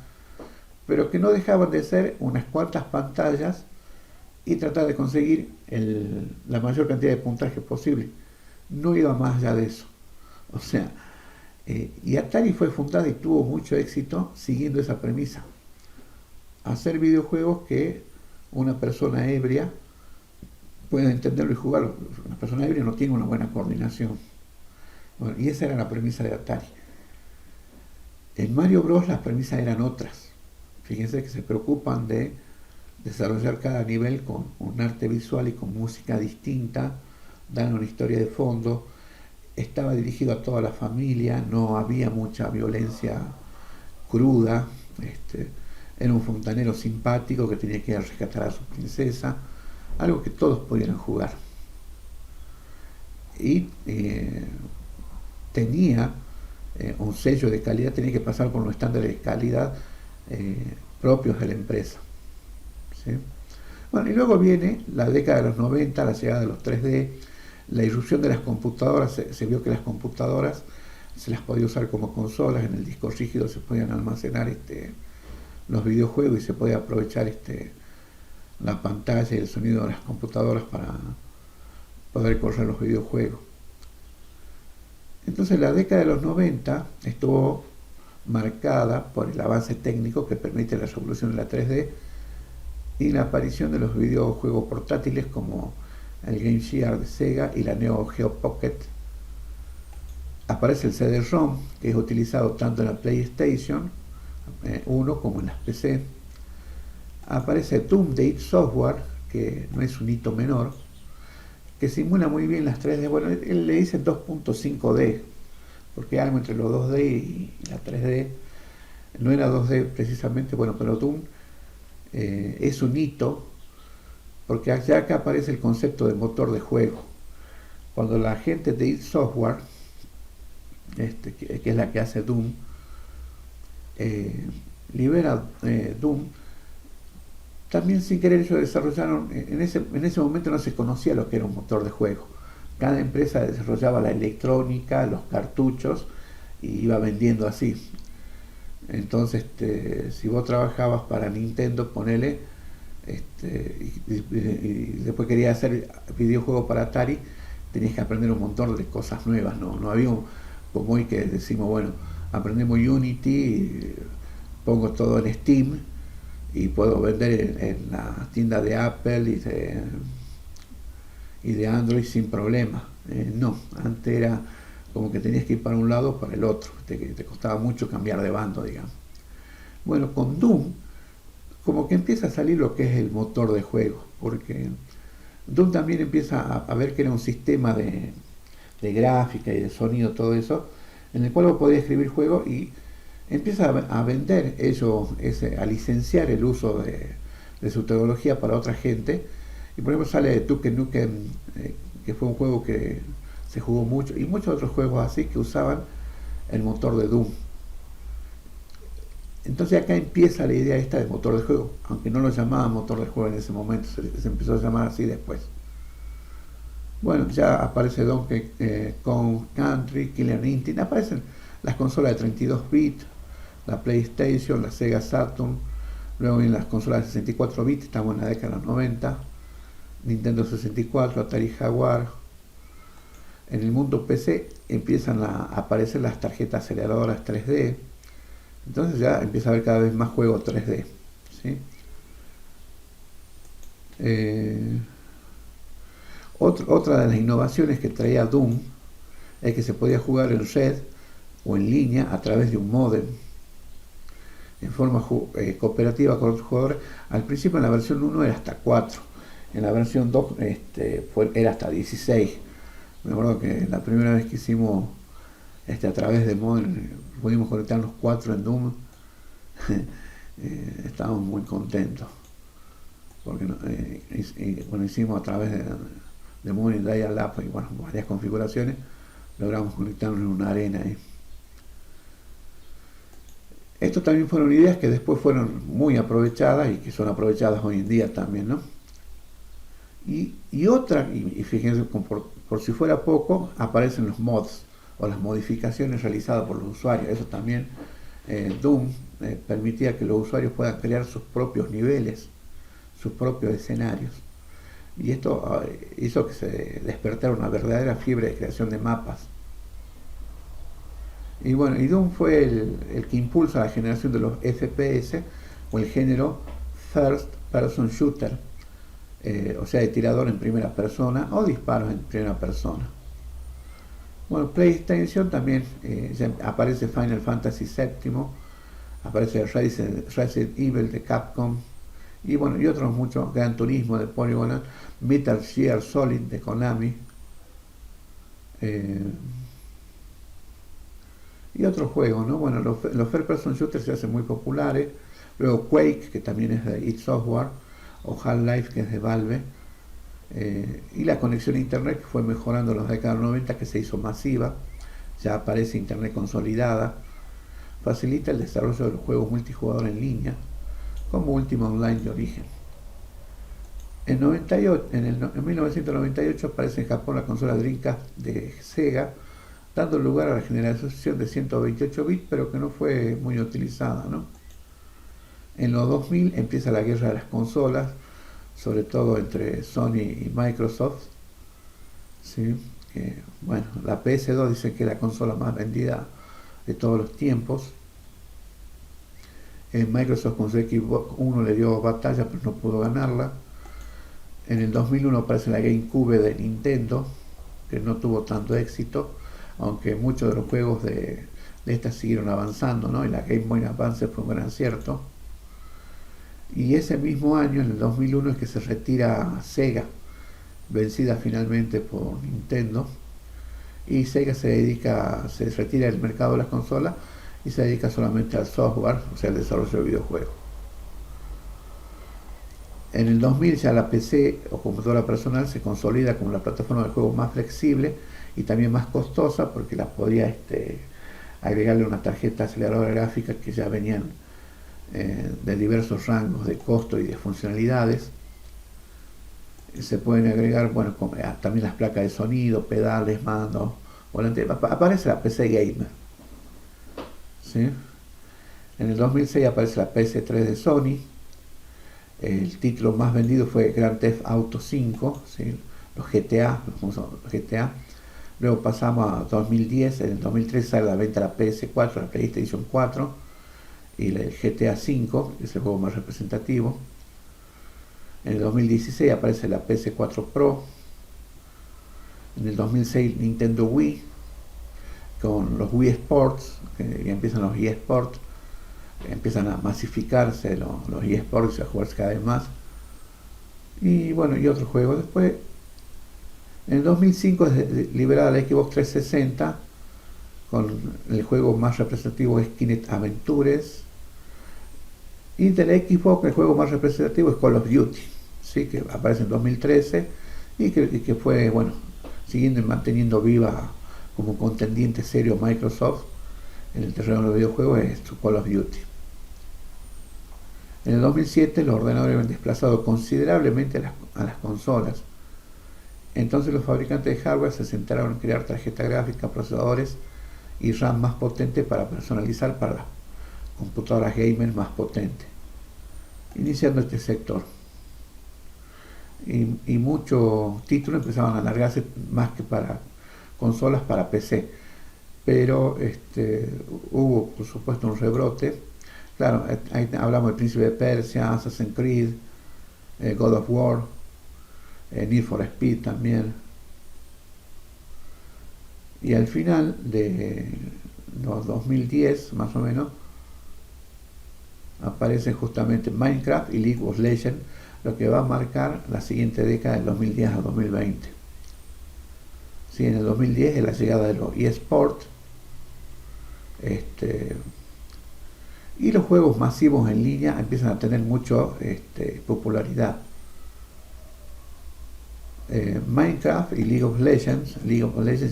pero que no dejaban de ser unas cuantas pantallas y tratar de conseguir la mayor cantidad de puntaje posible. No iba más allá de eso. O sea, y Atari fue fundada y tuvo mucho éxito siguiendo esa premisa. Hacer videojuegos que una persona ebria pueda entenderlo y jugarlo. Una persona ebria no tiene una buena coordinación. Bueno, y esa era la premisa de Atari. En Mario Bros. Las premisas eran otras. Fíjense que se preocupan de desarrollar cada nivel con un arte visual y con música distinta, dan una historia de fondo. Estaba dirigido a toda la familia, no había mucha violencia cruda. Era un fontanero simpático que tenía que ir a rescatar a su princesa, algo que todos pudieran jugar. Y tenía un sello de calidad, tenía que pasar por unos estándares de calidad propios de la empresa. ¿Sí? Bueno, y luego viene la década de los 90, la llegada de los 3D, la irrupción de las computadoras. Se vio que las computadoras se las podía usar como consolas, en el disco rígido se podían almacenar los videojuegos y se podía aprovechar la pantalla y el sonido de las computadoras para poder correr los videojuegos. Entonces la década de los 90 estuvo marcada por el avance técnico que permite la revolución de la 3D y la aparición de los videojuegos portátiles como el Game Gear de Sega y la Neo Geo Pocket. Aparece el CD-ROM, que es utilizado tanto en la PlayStation 1 como en las PC. Aparece Doom de id Software, que no es un hito menor, que simula muy bien las 3D. Bueno, él le dice 2.5D, porque algo entre los 2D y la 3D. No era 2D precisamente, bueno, pero Doom es un hito, porque ya acá aparece el concepto de motor de juego. Cuando la gente de id Software, que es la que hace Doom, libera Doom, también sin querer ellos desarrollaron, en ese momento no se conocía lo que era un motor de juego. Cada empresa desarrollaba la electrónica, los cartuchos, y iba vendiendo así. Entonces, si vos trabajabas para Nintendo, ponele, y después querías hacer videojuegos para Atari, tenías que aprender un montón de cosas nuevas, no había como hoy que decimos, bueno, aprendemos Unity, pongo todo en Steam y puedo vender en la tienda de Apple y de Android sin problema. No, antes era como que tenías que ir para un lado o para el otro, te costaba mucho cambiar de bando, digamos. Bueno, con Doom como que empieza a salir lo que es el motor de juego, porque Doom también empieza a ver que era un sistema de gráfica y de sonido, todo eso, en el cual vos podías escribir juegos y empieza a vender eso, a licenciar el uso de su tecnología para otra gente. Y por ejemplo sale Duke Nukem, que fue un juego que se jugó mucho, y muchos otros juegos así que usaban el motor de Doom. Entonces acá empieza la idea esta de motor de juego, aunque no lo llamaban motor de juego en ese momento, se empezó a llamar así después. Bueno, ya aparece Donkey Kong Country, Killer Instinct, aparecen las consolas de 32 bits, la PlayStation, la Sega Saturn, luego en las consolas de 64 bits, estamos en la década de los 90, Nintendo 64, Atari Jaguar. En el mundo PC empiezan a aparecer las tarjetas aceleradoras 3D, entonces ya empieza a haber cada vez más juegos 3D. ¿Sí? Otra de las innovaciones que traía Doom es que se podía jugar en red o en línea a través de un modem en forma cooperativa con otros jugadores. Al principio en la versión 1 era hasta 4, en la versión 2 era hasta 16. Me acuerdo que la primera vez que hicimos a través de modem pudimos conectarnos 4 en Doom. Estábamos muy contentos porque bueno, hicimos a través de modem y dial-up y bueno, varias configuraciones, logramos conectarnos en una arena ahí. Estos también fueron ideas que después fueron muy aprovechadas y que son aprovechadas hoy en día también, ¿no? Y otra, y fíjense, por si fuera poco, aparecen los mods o las modificaciones realizadas por los usuarios. Eso también, Doom permitía que los usuarios puedan crear sus propios niveles, sus propios escenarios. Y esto hizo que se despertara una verdadera fiebre de creación de mapas. Y bueno, y Doom fue el que impulsa la generación de los FPS o el género First Person Shooter, o sea, de tirador en primera persona o disparos en primera persona. Bueno, PlayStation también ya aparece Final Fantasy VII, aparece Resident Evil de Capcom, y bueno, y otros muchos, Gran Turismo de Polygon, Metal Gear Solid de Konami, y otros juegos, ¿no? Bueno, los First Person Shooters se hacen muy populares, luego Quake, que también es de id Software, o Half-Life, que es de Valve, y la conexión a internet que fue mejorando en los décadas 90, que se hizo masiva, ya aparece internet consolidada, facilita el desarrollo de los juegos multijugador en línea como Ultima Online de origen. En 1998 aparece en Japón la consola Dreamcast de Sega, dando lugar a la generación de 128 bits, pero que no fue muy utilizada, ¿no? En los 2000 empieza la guerra de las consolas, sobre todo entre Sony y Microsoft. ¿Sí? Bueno, la PS2 dice que es la consola más vendida de todos los tiempos. Microsoft con su Xbox 1 le dio batalla, pero no pudo ganarla. En el 2001 aparece la GameCube de Nintendo, que no tuvo tanto éxito, aunque muchos de los juegos de esta siguieron avanzando, ¿no? Y la Game Boy Advance fue un gran acierto. Y ese mismo año, en el 2001, es que se retira Sega, vencida finalmente por Nintendo. Y Sega se retira del mercado de las consolas y se dedica solamente al software, o sea, al desarrollo de videojuegos. En el 2000 ya la PC o computadora personal se consolida como la plataforma de juego más flexible y también más costosa, porque la podía agregarle una tarjeta aceleradora gráfica que ya venían de diversos rangos de costo y de funcionalidades. Se pueden agregar, bueno, también las placas de sonido, pedales, mandos, volante. Aparece la PC Gamer, ¿sí? En el 2006 aparece la PS3 de Sony. El título más vendido fue Grand Theft Auto 5, ¿sí? Los GTA, los GTA. Luego pasamos a 2010, en el 2013 sale a la venta la PS4, la PlayStation 4 y el GTA 5, que es el juego más representativo. En el 2016 aparece la PS4 Pro. En el 2006 Nintendo Wii con los Wii Sports, que ya empiezan los eSports, empiezan a masificarse los eSports y a jugarse cada vez más. Y bueno, y otros juegos. Después, en el 2005 es liberada la Xbox 360 con el juego más representativo es Kinect Adventures. Y de la Xbox el juego más representativo es Call of Duty, ¿sí? Que aparece en 2013 y que fue, bueno, siguiendo y manteniendo viva como contendiente serio Microsoft en el terreno de los videojuegos es Call of Duty. En el 2007 los ordenadores habían desplazado considerablemente a las consolas. Entonces los fabricantes de hardware se centraron en crear tarjetas gráficas, procesadores y RAM más potentes para personalizar para las computadoras gamer más potentes, iniciando este sector. Y muchos títulos empezaban a alargarse más que para consolas, para PC. Pero hubo, por supuesto, un rebrote. Claro, ahí hablamos del Príncipe de Persia, Assassin's Creed, God of War, Need for Speed también. Y al final de los 2010, más o menos, aparecen justamente Minecraft y League of Legends, lo que va a marcar la siguiente década del 2010 a 2020. Sí, en el 2010 es la llegada de los eSports, y los juegos masivos en línea empiezan a tener mucha popularidad. Minecraft y League of Legends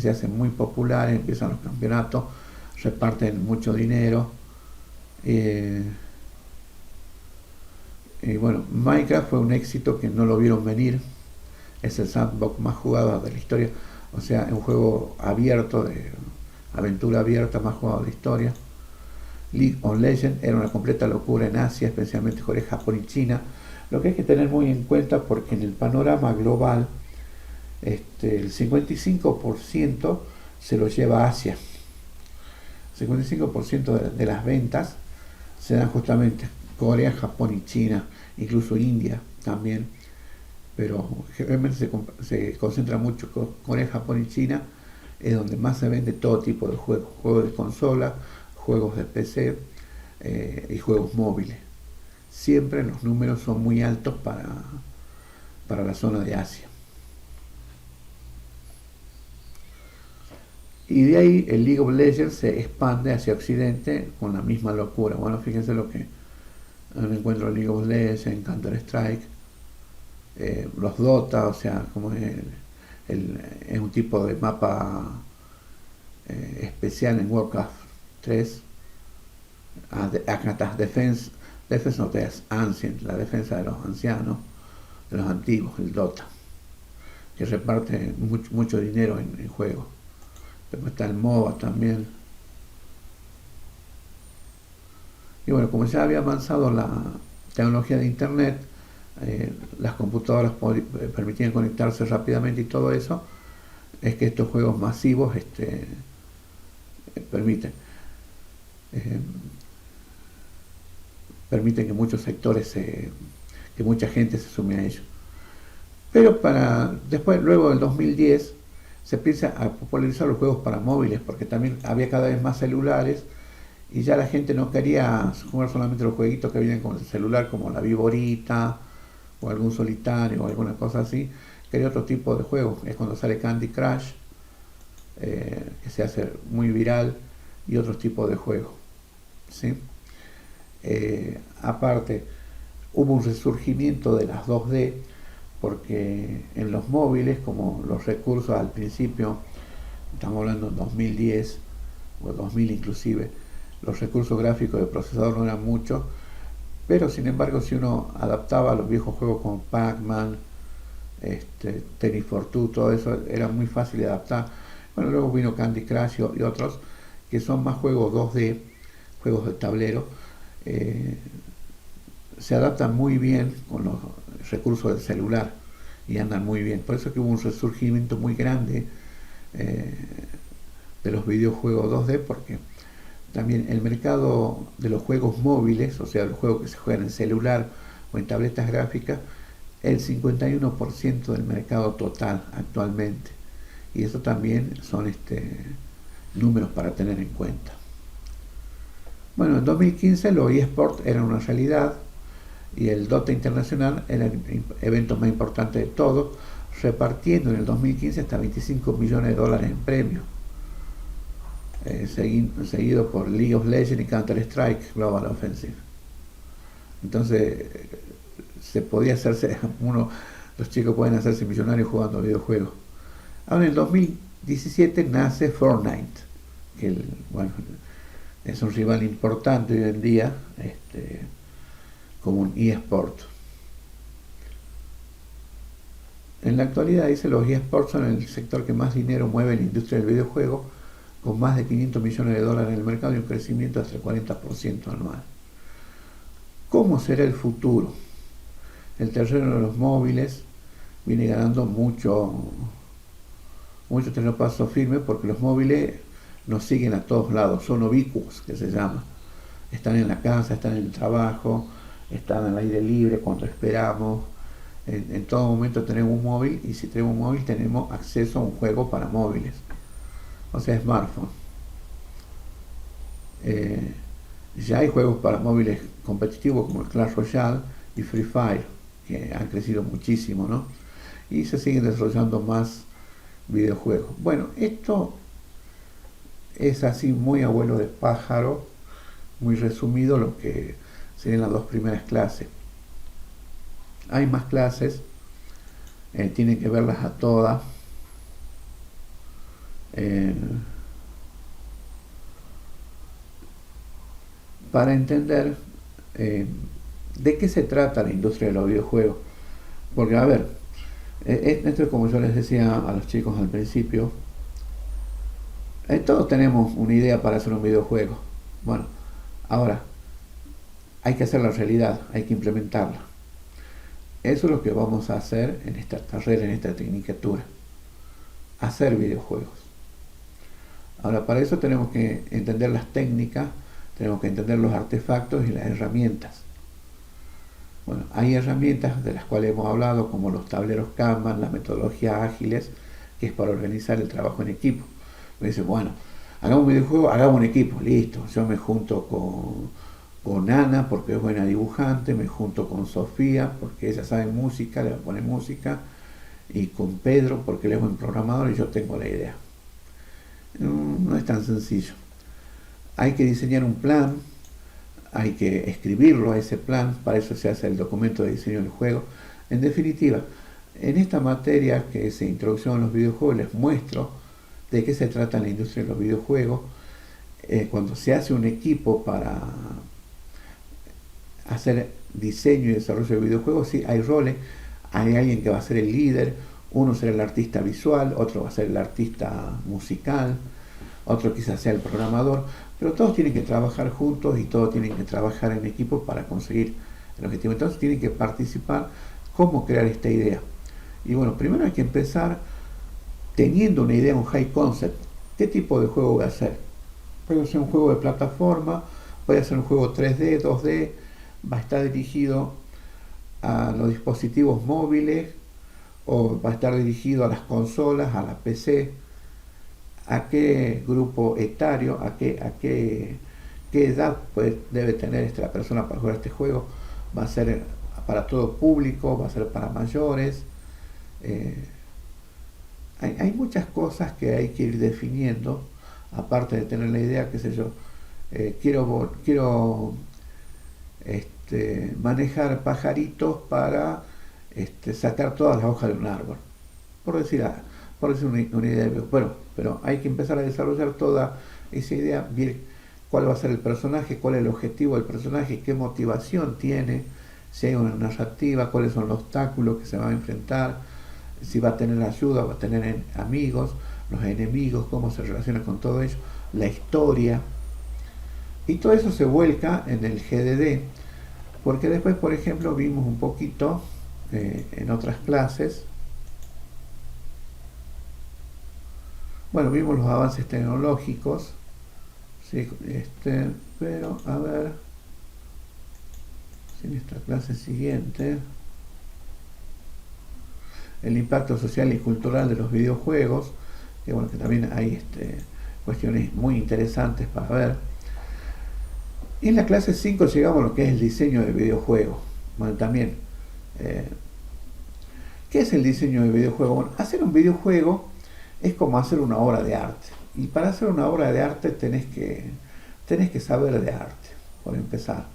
se hacen muy populares, empiezan los campeonatos, reparten mucho dinero. Y bueno, Minecraft fue un éxito que no lo vieron venir. Es el sandbox más jugado de la historia. O sea, es un juego abierto, de aventura abierta, más jugado de la historia. League of Legends era una completa locura en Asia, especialmente Corea, Japón y China. Lo que hay que tener muy en cuenta, porque en el panorama global el 55% se lo lleva a Asia. El 55% de las ventas se dan justamente Corea, Japón y China, incluso India también, pero generalmente se concentra mucho Corea, Japón y China, es donde más se vende todo tipo de juegos, juegos de consola, juegos de PC y juegos móviles. Siempre los números son muy altos para la zona de Asia. Y de ahí el League of Legends se expande hacia Occidente con la misma locura. Bueno, fíjense lo que encuentro en League of Legends, Counter Strike, los Dota, o sea, como es un tipo de mapa especial en Warcraft 3. Acá está Defense of the Ancient, la defensa de los ancianos, de los antiguos, el Dota, que reparte mucho dinero en juegos. Después está el MOBA también. Y bueno, como ya había avanzado la tecnología de internet, las computadoras permitían conectarse rápidamente y todo eso, es que estos juegos masivos permiten. permiten que muchos sectores, que mucha gente se sume a ello. Pero después, luego del 2010, se empieza a popularizar los juegos para móviles, porque también había cada vez más celulares y ya la gente no quería jugar solamente los jueguitos que vienen con el celular, como la Viborita o algún solitario o alguna cosa así. Quería otro tipo de juegos. Es cuando sale Candy Crush, que se hace muy viral, y otros tipos de juegos, ¿sí? Aparte, hubo un resurgimiento de las 2D, porque en los móviles, como los recursos al principio, estamos hablando en 2010 o 2000 inclusive, los recursos gráficos de procesador no eran muchos, pero sin embargo si uno adaptaba a los viejos juegos como Pac-Man, Tennis for Two, todo eso era muy fácil de adaptar. Bueno, luego vino Candy Crush y otros que son más juegos 2D, juegos de tablero, se adaptan muy bien con los recursos del celular y andan muy bien. Por eso que hubo un resurgimiento muy grande de los videojuegos 2D, porque también el mercado de los juegos móviles, o sea, los juegos que se juegan en celular o en tabletas gráficas, el 51% del mercado total actualmente. Y eso también son números para tener en cuenta. Bueno, en 2015 los eSports eran una realidad y el Dota Internacional era el evento más importante de todos, repartiendo en el 2015 hasta 25 millones de dólares en premios, seguido por League of Legends y Counter-Strike Global Offensive. Entonces, los chicos pueden hacerse millonarios jugando videojuegos. Ahora en el 2017 nace Fortnite, que bueno, es un rival importante hoy en día, como un eSport. En la actualidad, los eSports son el sector que más dinero mueve en la industria del videojuego, con más de 500 millones de dólares en el mercado y un crecimiento hasta el 40% anual. ¿Cómo será el futuro? El terreno de los móviles viene ganando mucho terreno paso firme, porque los móviles nos siguen a todos lados, son ubicuos, que se llama. Están en la casa, están en el trabajo, están al aire libre cuando esperamos. En todo momento tenemos un móvil, y si tenemos un móvil tenemos acceso a un juego para móviles, o sea, smartphone. Ya hay juegos para móviles competitivos como el Clash Royale y Free Fire, que han crecido muchísimo, ¿no? Y se siguen desarrollando más videojuegos. Bueno, esto es así muy abuelo de pájaro, muy resumido lo que serían las dos primeras clases. Hay más clases, tienen que verlas a todas. Para entender de qué se trata la industria de los videojuegos. Porque, a ver, esto es como yo les decía a los chicos al principio, todos tenemos una idea para hacer un videojuego. Bueno, ahora hay que hacer la realidad, hay que implementarla. Eso es lo que vamos a hacer en esta carrera, en esta tecnicatura, hacer videojuegos. Ahora, para eso tenemos que entender las técnicas, tenemos que entender los artefactos y las herramientas. Bueno, hay herramientas de las cuales hemos hablado, como los tableros Kanban, las metodologías ágiles, que es para organizar el trabajo en equipo. Me dicen, bueno, hagamos un videojuego, hagamos un equipo, listo. Yo me junto con Ana porque es buena dibujante, me junto con Sofía porque ella sabe música, le pone música, y con Pedro porque él es buen programador y yo tengo la idea. No es tan sencillo. Hay que diseñar un plan, hay que escribirlo a ese plan, para eso se hace el documento de diseño del juego. En definitiva, en esta materia que es introducción a los videojuegos, les muestro de qué se trata la industria de los videojuegos. Cuando se hace un equipo para hacer diseño y desarrollo de videojuegos, sí, hay roles, hay alguien que va a ser el líder, uno será el artista visual, otro va a ser el artista musical, otro quizás sea el programador, pero todos tienen que trabajar juntos y todos tienen que trabajar en equipo para conseguir el objetivo. Entonces tienen que participar, cómo crear esta idea. Y bueno, primero hay que empezar teniendo una idea, un high concept. ¿Qué tipo de juego voy a hacer? Puede ser un juego de plataforma, puede ser un juego 3D, 2D, va a estar dirigido a los dispositivos móviles o va a estar dirigido a las consolas, a la PC, a qué grupo etario, qué edad pues, debe tener la persona para jugar este juego. Va a ser para todo público, va a ser para mayores. Eh, hay muchas cosas que hay que ir definiendo, aparte de tener la idea, qué sé yo, quiero manejar pajaritos para sacar todas las hojas de un árbol, por decir, por decir una idea. Bueno, pero hay que empezar a desarrollar toda esa idea, ver cuál va a ser el personaje, cuál es el objetivo del personaje, qué motivación tiene, si hay una narrativa, cuáles son los obstáculos que se van a enfrentar, si va a tener ayuda, va a tener amigos, los enemigos, cómo se relaciona con todo ello, la historia. Y todo eso se vuelca en el GDD, porque después, por ejemplo, vimos un poquito en otras clases, bueno, vimos los avances tecnológicos, ¿sí? Pero a ver, si en esta clase siguiente, el impacto social y cultural de los videojuegos, que bueno, que también hay cuestiones muy interesantes para ver. Y en la clase 5 llegamos a lo que es el diseño de videojuegos. Bueno, también, ¿qué es el diseño de videojuegos? Bueno, hacer un videojuego es como hacer una obra de arte. Y para hacer una obra de arte tenés que saber de arte, por empezar.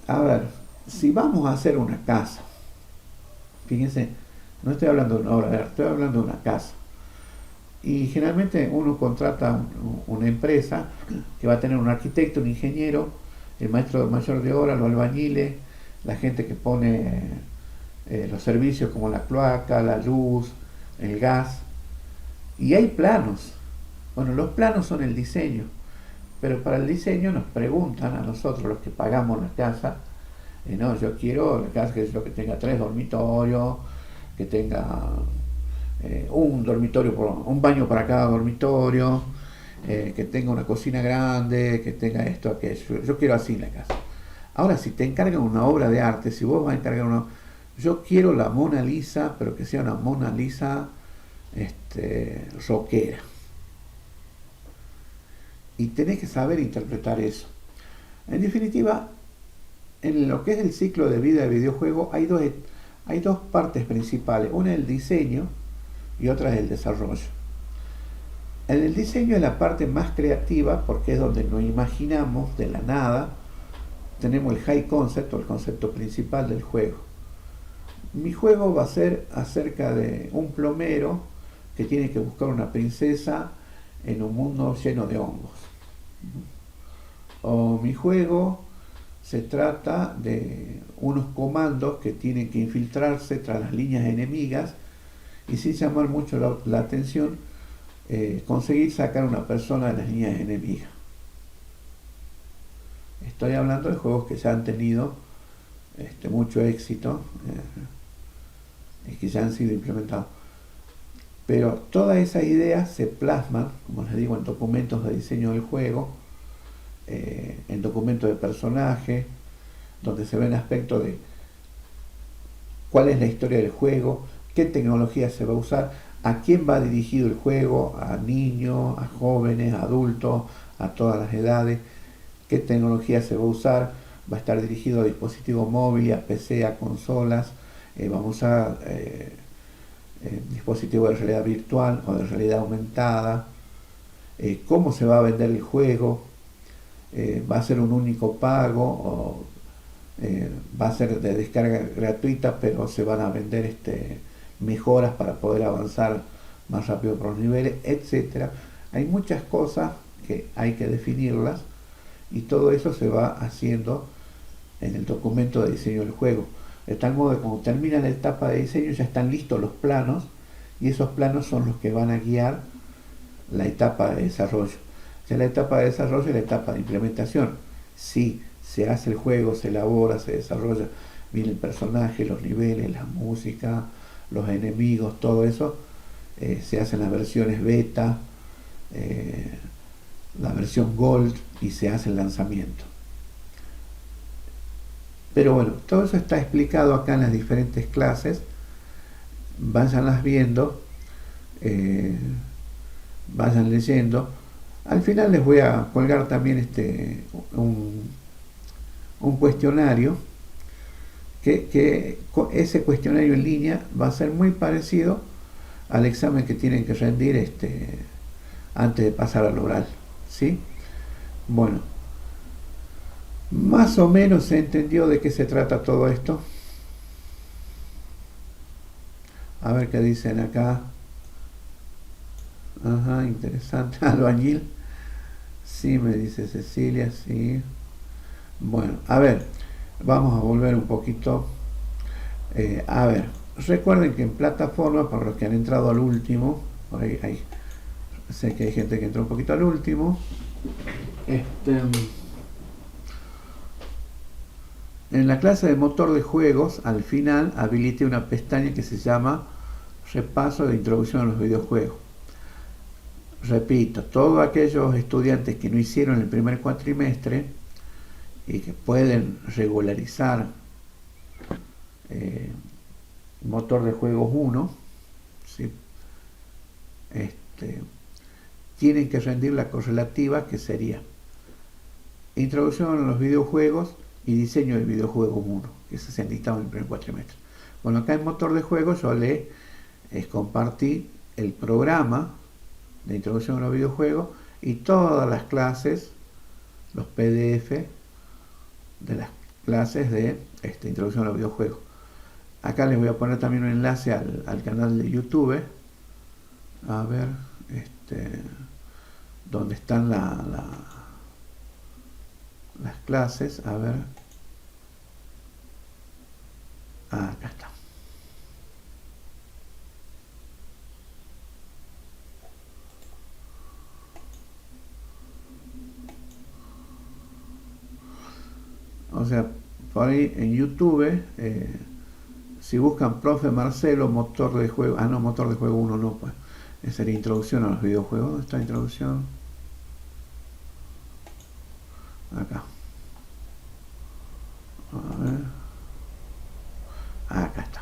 A ver, si vamos a hacer una casa, fíjense, no estoy hablando de una obra de arte, estoy hablando de una casa. Y generalmente uno contrata una empresa que va a tener un arquitecto, un ingeniero, el maestro mayor de obra, los albañiles, la gente que pone los servicios como la cloaca, la luz, el gas. Y hay planos. Bueno, los planos son el diseño, pero para el diseño nos preguntan a nosotros, los que pagamos la casa, no, yo quiero la casa que tenga 3 dormitorios, que tenga un dormitorio, un baño para cada dormitorio, que tenga una cocina grande, que tenga esto, aquello. Yo quiero así la casa. Ahora, si te encargan una obra de arte, si vos vas a encargar una... Yo quiero la Mona Lisa, pero que sea una Mona Lisa rockera. Y tenés que saber interpretar eso. En definitiva, en lo que es el ciclo de vida del videojuego hay dos partes principales. Una es el diseño y otra es el desarrollo. En el diseño es la parte más creativa porque es donde nos imaginamos de la nada. Tenemos el high concept o el concepto principal del juego. Mi juego va a ser acerca de un plomero que tiene que buscar una princesa en un mundo lleno de hongos. O mi juego se trata de unos comandos que tienen que infiltrarse tras las líneas enemigas y sin llamar mucho la atención, conseguir sacar a una persona de las líneas enemigas. Estoy hablando de juegos que ya han tenido mucho éxito y que ya han sido implementados. Pero todas esas ideas se plasman, como les digo, en documentos de diseño del juego, en documentos de personaje, donde se ven aspectos de cuál es la historia del juego, qué tecnología se va a usar, a quién va dirigido el juego, a niños, a jóvenes, a adultos, a todas las edades, qué tecnología se va a usar, va a estar dirigido a dispositivos móviles, a PC, a consolas, vamos a usar dispositivos de realidad virtual o de realidad aumentada, cómo se va a vender el juego, va a ser un único pago o va a ser de descarga gratuita, pero se van a vender mejoras para poder avanzar más rápido por los niveles, etcétera. Hay muchas cosas que hay que definirlas y todo eso se va haciendo en el documento de diseño del juego, de tal modo que cuando termina la etapa de diseño ya están listos los planos y esos planos son los que van a guiar la etapa de desarrollo. Ya la etapa de desarrollo es la etapa de implementación. Sí, se hace el juego, se elabora, se desarrolla, viene el personaje, los niveles, la música, los enemigos, todo eso se hace en las versiones beta, la versión gold y se hace el lanzamiento. Pero bueno, todo eso está explicado acá en las diferentes clases. Váyanlas viendo, eh, vayan leyendo. Al final les voy a colgar también un, un cuestionario, que ese cuestionario en línea va a ser muy parecido al examen que tienen que rendir antes de pasar al oral. ¿Sí? Bueno, más o menos se entendió de qué se trata todo esto. A ver qué dicen acá. Ajá, interesante. Albañil. Sí, me dice Cecilia, sí. Bueno, a ver, vamos a volver un poquito. A ver, recuerden que en plataforma, para los que han entrado al último, por ahí sé que hay gente que entró un poquito al último. Este, en la clase de motor de juegos, al final habilité una pestaña que se llama Repaso de Introducción a los Videojuegos. Repito, todos aquellos estudiantes que no hicieron el primer cuatrimestre y que pueden regularizar eh, motor de juegos 1, ¿sí? Tienen que rendir la correlativa, que sería Introducción a los videojuegos y diseño de videojuegos 1, que se han dictado en el primer cuatrimestre. Bueno, acá en motor de juegos yo compartí el programa de introducción a los videojuegos y todas las clases, los PDF de las clases de introducción a los videojuegos. Acá les voy a poner también un enlace al canal de YouTube, a ver, donde están las clases, a ver, acá está. O sea, por ahí en YouTube, si buscan profe Marcelo, motor de juego, no, motor de juego 1 no, pues, esa sería introducción a los videojuegos. ¿Dónde está la introducción? Acá. A ver. Acá está.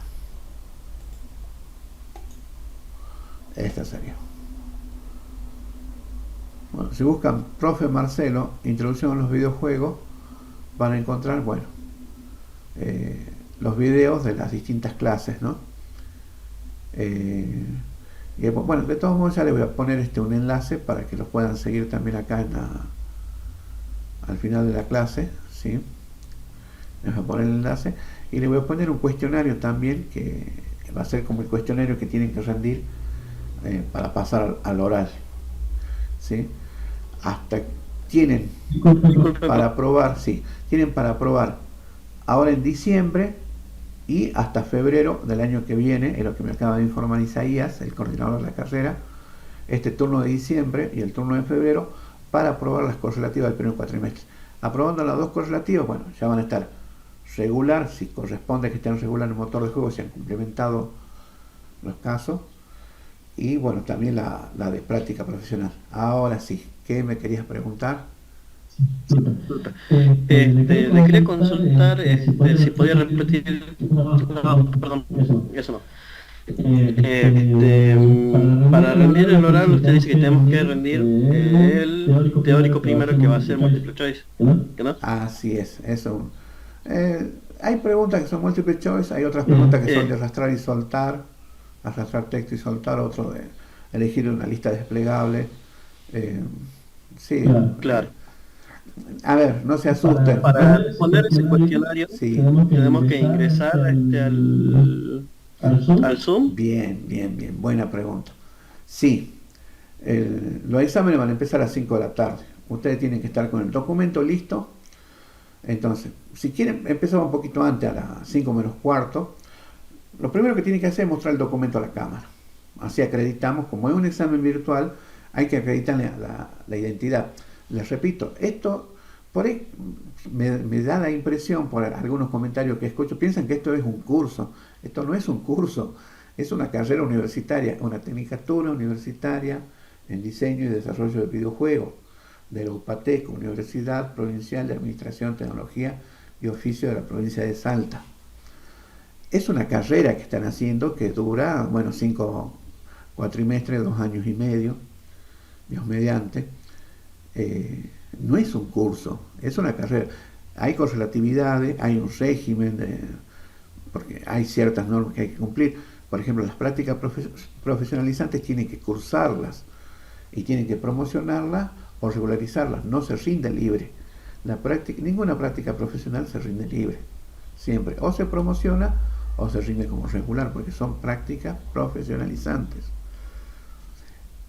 Esta sería. Bueno, si buscan profe Marcelo, introducción a los videojuegos, van a encontrar, bueno, los videos de las distintas clases, ¿no? Y bueno, de todos modos ya les voy a poner un enlace para que los puedan seguir también acá al final de la clase, ¿sí? Les voy a poner el enlace y les voy a poner un cuestionario también, que va a ser como el cuestionario que tienen que rendir para pasar al oral, ¿sí? Hasta tienen para aprobar, sí, tienen para aprobar ahora en diciembre y hasta febrero del año que viene, es lo que me acaba de informar Isaías, el coordinador de la carrera, este turno de diciembre y el turno de febrero, para aprobar las correlativas del primer cuatrimestre. Aprobando las dos correlativas, bueno, ya van a estar regular, si corresponde que estén regular en el motor de juego, se han complementado los casos, y bueno, también la de práctica profesional. Ahora sí, ¿qué me querías preguntar? Disculpa. Le quería consultar si podía repetir. No, perdón, eso no. Para rendir el oral, usted dice que tenemos que rendir el teórico primero, que va a ser multiple choice, ¿que no? Así es, eso. Hay preguntas que son multiple choice, hay otras preguntas que son de arrastrar y soltar, arrastrar texto y soltar, otro de elegir una lista desplegable. Sí. Claro. A ver, no se asusten. Para responder ese cuestionario, Sí. tenemos que ingresar al Zoom. Bien, bien, bien. Buena pregunta. Sí. Los exámenes van a empezar a las 5 de la tarde. Ustedes tienen que estar con el documento listo. Entonces, si quieren, empezamos un poquito antes, a las 5 menos cuarto. Lo primero que tienen que hacer es mostrar el documento a la cámara. Así acreditamos, como es un examen virtual, hay que acreditar la identidad. Les repito, esto por ahí me da la impresión, por algunos comentarios que escucho, piensan que esto es un curso. Esto no es un curso, es una carrera universitaria, una tecnicatura universitaria en diseño y desarrollo de videojuegos de la UPATEC, Universidad Provincial de Administración, Tecnología, y Oficios de la provincia de Salta. Es una carrera que están haciendo que dura, bueno, 5 cuatrimestres, 2 años y medio, Dios mediante. No es un curso, es una carrera. Hay correlatividades, hay un régimen, porque hay ciertas normas que hay que cumplir. Por ejemplo, las prácticas profesionalizantes tienen que cursarlas y tienen que promocionarlas o regularizarlas. No se rinde libre. Ninguna práctica profesional se rinde libre. Siempre o se promociona o se rinde como regular, porque son prácticas profesionalizantes.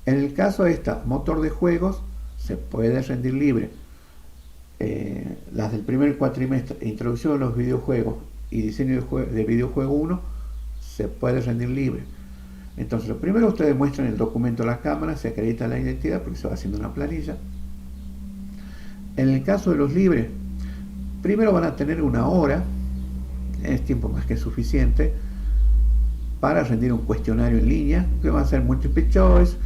En el caso de esta, motor de juegos, se puede rendir libre. Las del primer cuatrimestre, introducción de los videojuegos y diseño de videojuego 1, se puede rendir libre. Entonces, lo primero, ustedes muestran el documento a la cámara, se acredita la identidad porque se va haciendo una planilla. En el caso de los libres, primero van a tener 1 hora, es tiempo más que suficiente, para rendir un cuestionario en línea, que va a ser multiple choice,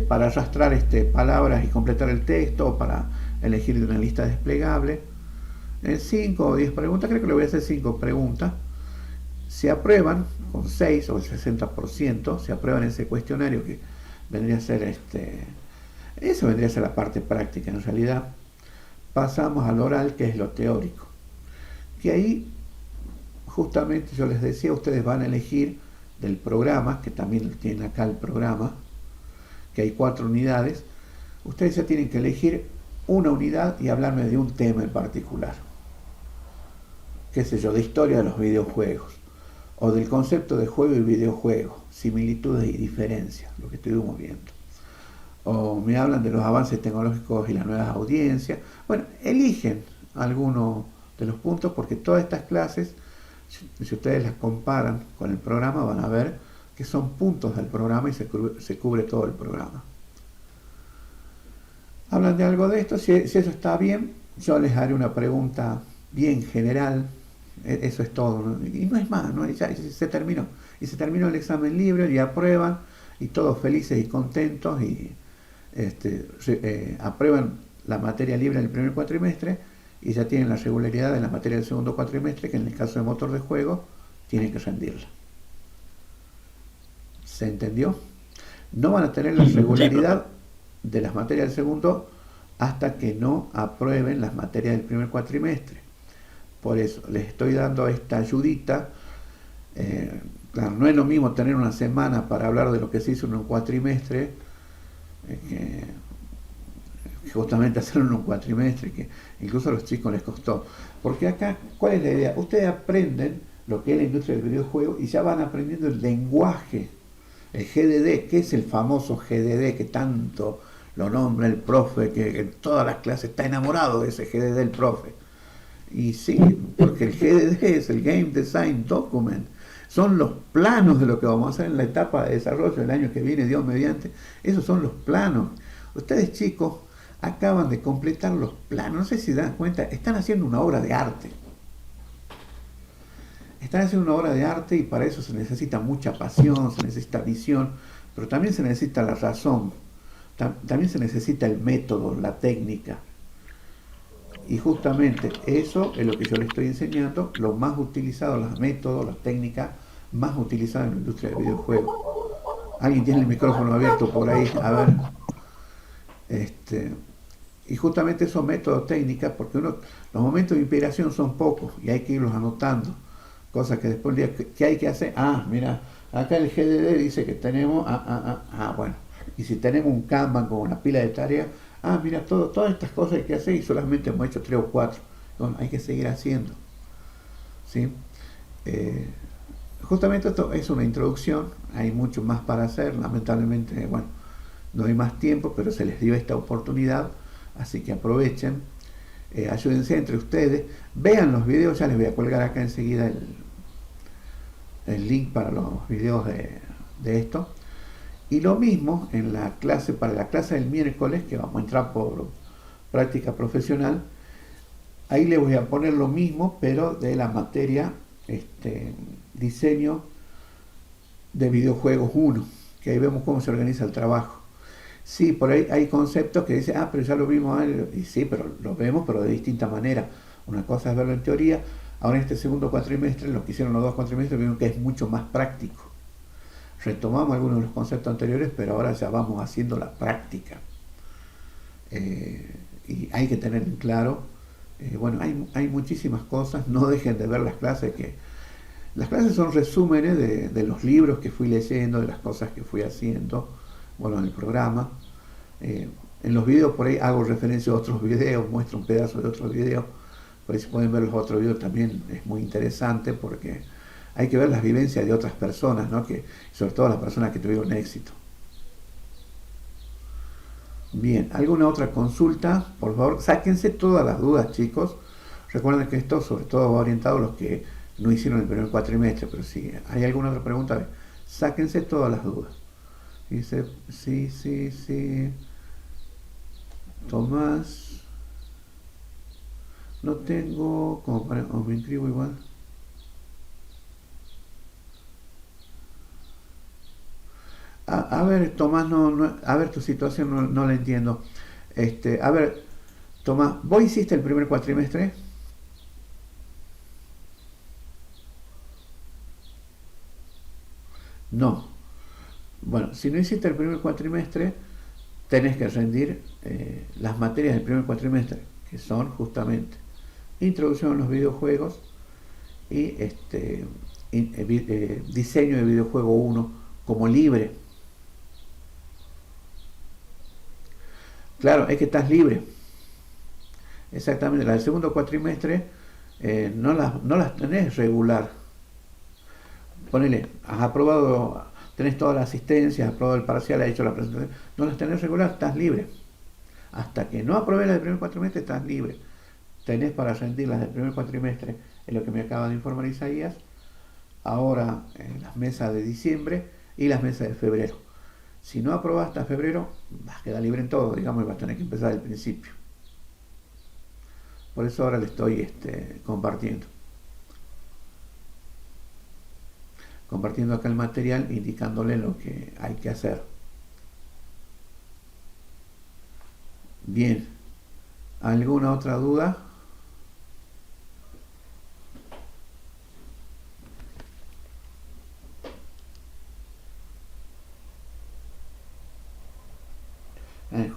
para arrastrar palabras y completar el texto, o para elegir de una lista desplegable. 5 o 10 preguntas, creo que le voy a hacer 5 preguntas. Se aprueban con 6 o el 60%, se aprueban ese cuestionario, que vendría a ser eso vendría a ser la parte práctica. En realidad pasamos al oral, que es lo teórico, que ahí justamente yo les decía, ustedes van a elegir del programa, que también tienen acá el programa, que hay 4 unidades. Ustedes ya tienen que elegir una unidad y hablarme de un tema en particular, qué sé yo, de historia de los videojuegos, o del concepto de juego y videojuego, similitudes y diferencias, lo que estuvimos viendo. O me hablan de los avances tecnológicos y las nuevas audiencias. Bueno, eligen alguno de los puntos, porque todas estas clases, si ustedes las comparan con el programa, van a ver que son puntos del programa y se cubre todo el programa. Hablan de algo de esto, si eso está bien, yo les haré una pregunta bien general, eso es todo, ¿no? Y no es más, ¿no? Ya se terminó. Y se terminó el examen libre y aprueban, y todos felices y contentos, y aprueban la materia libre en el primer cuatrimestre, y ya tienen la regularidad en la materia del segundo cuatrimestre, que en el caso de motor de juego tienen que rendirla. ¿Se entendió? No van a tener la regularidad de las materias del segundo hasta que no aprueben las materias del primer cuatrimestre. Por eso les estoy dando esta ayudita. Claro, no es lo mismo tener una semana para hablar de lo que se hizo en un cuatrimestre, que justamente hacerlo en un cuatrimestre, que incluso a los chicos les costó. Porque acá, ¿cuál es la idea? Ustedes aprenden lo que es la industria del videojuego y ya van aprendiendo el lenguaje, el GDD, que es el famoso GDD que tanto lo nombra el profe, que en todas las clases está enamorado de ese GDD el profe. Y sí, porque el GDD es el Game Design Document, son los planos de lo que vamos a hacer en la etapa de desarrollo del año que viene, Dios mediante. Esos son los planos. Ustedes, chicos, acaban de completar los planos, no sé si dan cuenta, están haciendo una obra de arte. Están haciendo una obra de arte, y para eso se necesita mucha pasión, se necesita visión, pero también se necesita la razón, también se necesita el método, la técnica. Y justamente eso es lo que yo les estoy enseñando, lo más utilizado, los métodos, las técnicas más utilizadas en la industria del videojuego. Alguien tiene el micrófono abierto por ahí, a ver. Y justamente esos métodos, técnicas, porque los momentos de inspiración son pocos y hay que irlos anotando. Cosas que después el día, ¿qué hay que hacer? Mira, acá el GDD dice que tenemos, bueno. Y si tenemos un Kanban con una pila de tareas, mira, todas estas cosas hay que hacer y solamente hemos hecho 3 o 4. Bueno, hay que seguir haciendo. ¿Sí? Justamente esto es una introducción, hay mucho más para hacer, lamentablemente, bueno, no hay más tiempo, pero se les dio esta oportunidad, así que aprovechen, ayúdense entre ustedes, vean los videos, ya les voy a colgar acá enseguida el link para los videos de esto. Y lo mismo en la clase, para la clase del miércoles, que vamos a entrar por práctica profesional, ahí les voy a poner lo mismo, pero de la materia diseño de videojuegos 1, que ahí vemos cómo se organiza el trabajo. Sí, por ahí hay conceptos que dicen, pero ya lo vimos, y sí, pero lo vemos, pero de distinta manera. Una cosa es verlo en teoría. Ahora en este segundo cuatrimestre, los que hicieron los 2 cuatrimestres vieron que es mucho más práctico. Retomamos algunos de los conceptos anteriores, pero ahora ya vamos haciendo la práctica. Y hay que tener en claro, bueno, hay muchísimas cosas, no dejen de ver las clases, que las clases son resúmenes de los libros que fui leyendo, de las cosas que fui haciendo, bueno, en el programa. En los videos por ahí hago referencia a otros videos, muestro un pedazo de otros videos, por ahí si pueden ver los otros videos también es muy interesante porque hay que ver las vivencias de otras personas, ¿no? Sobre todo las personas que tuvieron éxito. Bien, ¿alguna otra consulta? Por favor, sáquense todas las dudas, chicos. Recuerden que esto sobre todo va orientado a los que no hicieron el primer cuatrimestre, pero si hay alguna otra pregunta, sáquense todas las dudas. Dice, sí. Tomás, no tengo, como para, o me inscribo igual. A ver, Tomás, a ver, tu situación no la entiendo. A ver, Tomás, ¿vos hiciste el primer cuatrimestre? No. Bueno, si no hiciste el primer cuatrimestre, tenés que rendir las materias del primer cuatrimestre, que son justamente introducción a los videojuegos y diseño de videojuego 1 como libre. Claro, es que estás libre. Exactamente, la del segundo cuatrimestre no las tenés regular. Ponele, has aprobado, tenés toda la asistencia, has aprobado el parcial, has hecho la presentación, no las tenés regular, estás libre. Hasta que no aprobes las del primer cuatrimestre, estás libre. Tenés para rendir las del primer cuatrimestre, es lo que me acaba de informar Isaías, ahora las mesas de diciembre y las mesas de febrero. Si no aprobas hasta febrero, vas a quedar libre en todo, digamos, y vas a tener que empezar del principio. Por eso ahora le estoy compartiendo acá el material, indicándole lo que hay que hacer. Bien, ¿alguna otra duda?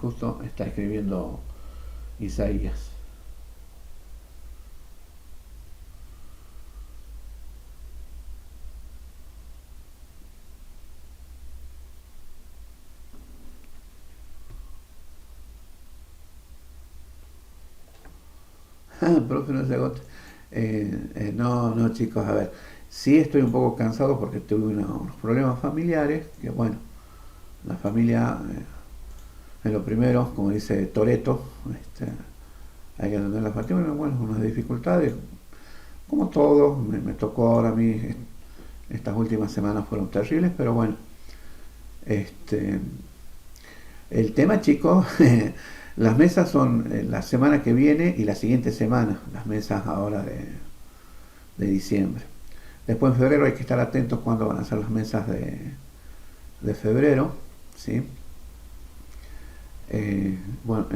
Justo está escribiendo Isaías. Profe, no se agote. No, chicos, a ver. Sí estoy un poco cansado porque tuve unos problemas familiares, que bueno, la familia es lo primero, como dice Toretto, hay que atender la familia, bueno, unas dificultades, como todo, me tocó ahora a mí, estas últimas semanas fueron terribles, pero bueno, el tema, chicos, las mesas son la semana que viene y la siguiente semana, las mesas ahora de diciembre. Después en febrero hay que estar atentos cuando van a ser las mesas de febrero, ¿sí? Bueno,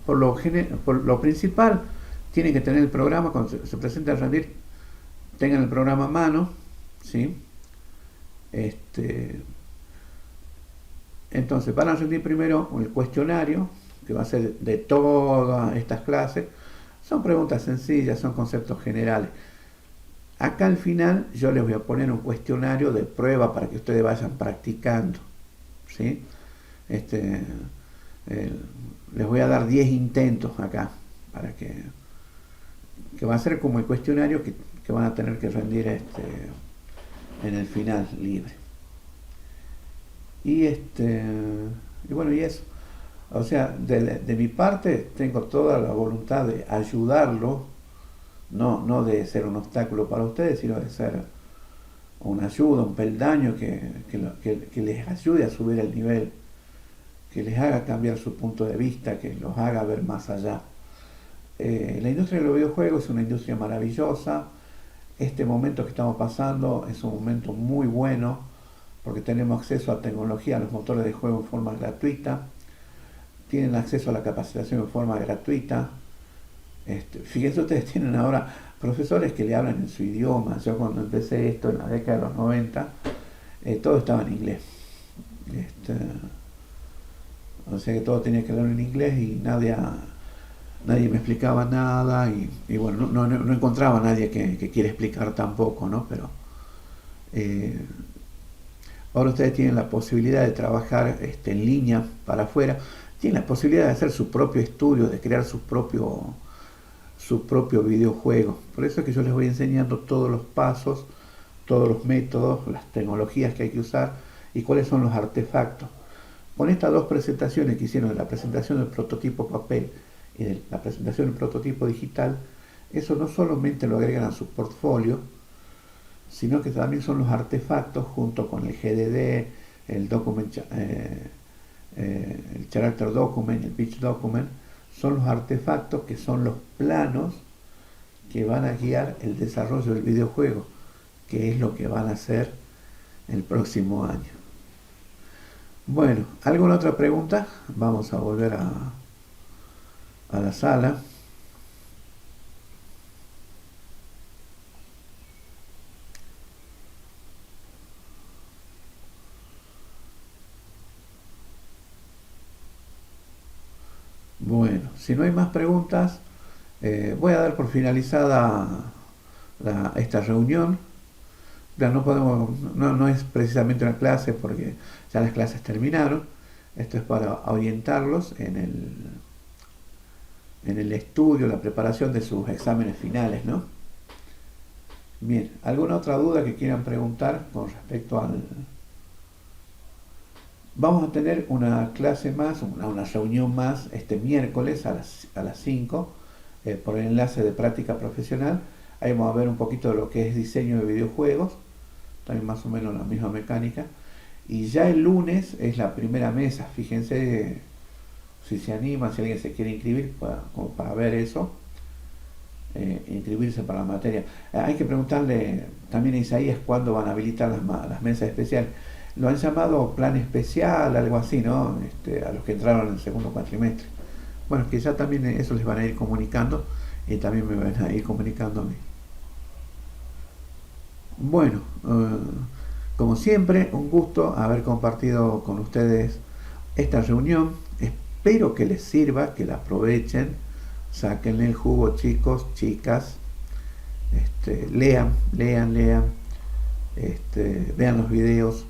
por lo principal, tienen que tener el programa, cuando se presente a rendir, tengan el programa a mano, ¿sí? Entonces van a rendir primero el cuestionario, que va a ser de todas estas clases. Son preguntas sencillas, son conceptos generales. Acá al final yo les voy a poner un cuestionario de prueba para que ustedes vayan practicando, ¿sí? Les voy a dar 10 intentos acá, para que va a ser como el cuestionario que van a tener que rendir en el final libre. Y bueno, y eso. O sea, de mi parte tengo toda la voluntad de ayudarlo, no de ser un obstáculo para ustedes, sino de ser una ayuda, un peldaño que les ayude a subir el nivel, que les haga cambiar su punto de vista, que los haga ver más allá. La industria de los videojuegos es una industria maravillosa. Este momento que estamos pasando es un momento muy bueno porque tenemos acceso a tecnología, a los motores de juego en forma gratuita, tienen acceso a la capacitación en forma gratuita, Fíjense, ustedes tienen ahora profesores que le hablan en su idioma. Yo cuando empecé esto en la década de los 90, todo estaba en inglés. Este, o sea que todo tenía que hablar en inglés y nadie me explicaba nada y bueno, no encontraba a nadie que quiera explicar tampoco, ¿no? Pero eh, ahora ustedes tienen la posibilidad de trabajar en línea para afuera, tienen la posibilidad de hacer su propio estudio, de crear su propio videojuego. Por eso es que yo les voy enseñando todos los pasos, todos los métodos, las tecnologías que hay que usar y cuáles son los artefactos. Con estas dos presentaciones que hicieron, de la presentación del prototipo papel y de la presentación del prototipo digital, eso no solamente lo agregan a su portfolio, sino que también son los artefactos junto con el GDD, el document, el character document, el pitch document, son los artefactos que son los planos que van a guiar el desarrollo del videojuego, que es lo que van a hacer el próximo año. Bueno, ¿alguna otra pregunta? Vamos a volver a la sala. Bueno, si no hay más preguntas, voy a dar por finalizada esta reunión. Ya no podemos, no es precisamente una clase porque ya las clases terminaron. Esto es para orientarlos en el estudio, la preparación de sus exámenes finales, ¿no? Bien, ¿alguna otra duda que quieran preguntar con respecto al... Vamos a tener una clase más, una reunión más este miércoles a las 5 por el enlace de práctica profesional. Ahí vamos a ver un poquito de lo que es diseño de videojuegos, también más o menos la misma mecánica. Y ya el lunes es la primera mesa, fíjense si se anima, si alguien se quiere inscribir como para ver eso, inscribirse para la materia. Hay que preguntarle también a Isaías cuándo van a habilitar las mesas especiales. Lo han llamado plan especial, algo así, ¿no? A los que entraron en el segundo cuatrimestre. Bueno, quizá también eso les van a ir comunicando y también me van a ir comunicando a mí. Bueno, como siempre, un gusto haber compartido con ustedes esta reunión. Espero que les sirva, que la aprovechen, sáquenle el jugo, chicos, chicas, lean, vean los videos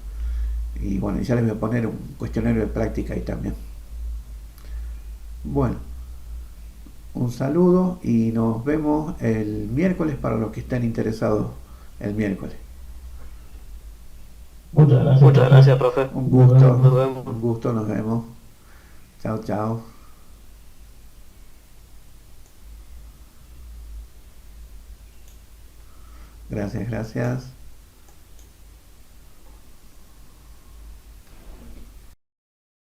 y bueno, ya les voy a poner un cuestionario de práctica ahí también. Bueno, un saludo y nos vemos el miércoles para los que estén interesados el miércoles. Muchas gracias, profe. Un gusto, Nos vemos. un gusto, nos vemos. Chao, chao. Gracias, gracias.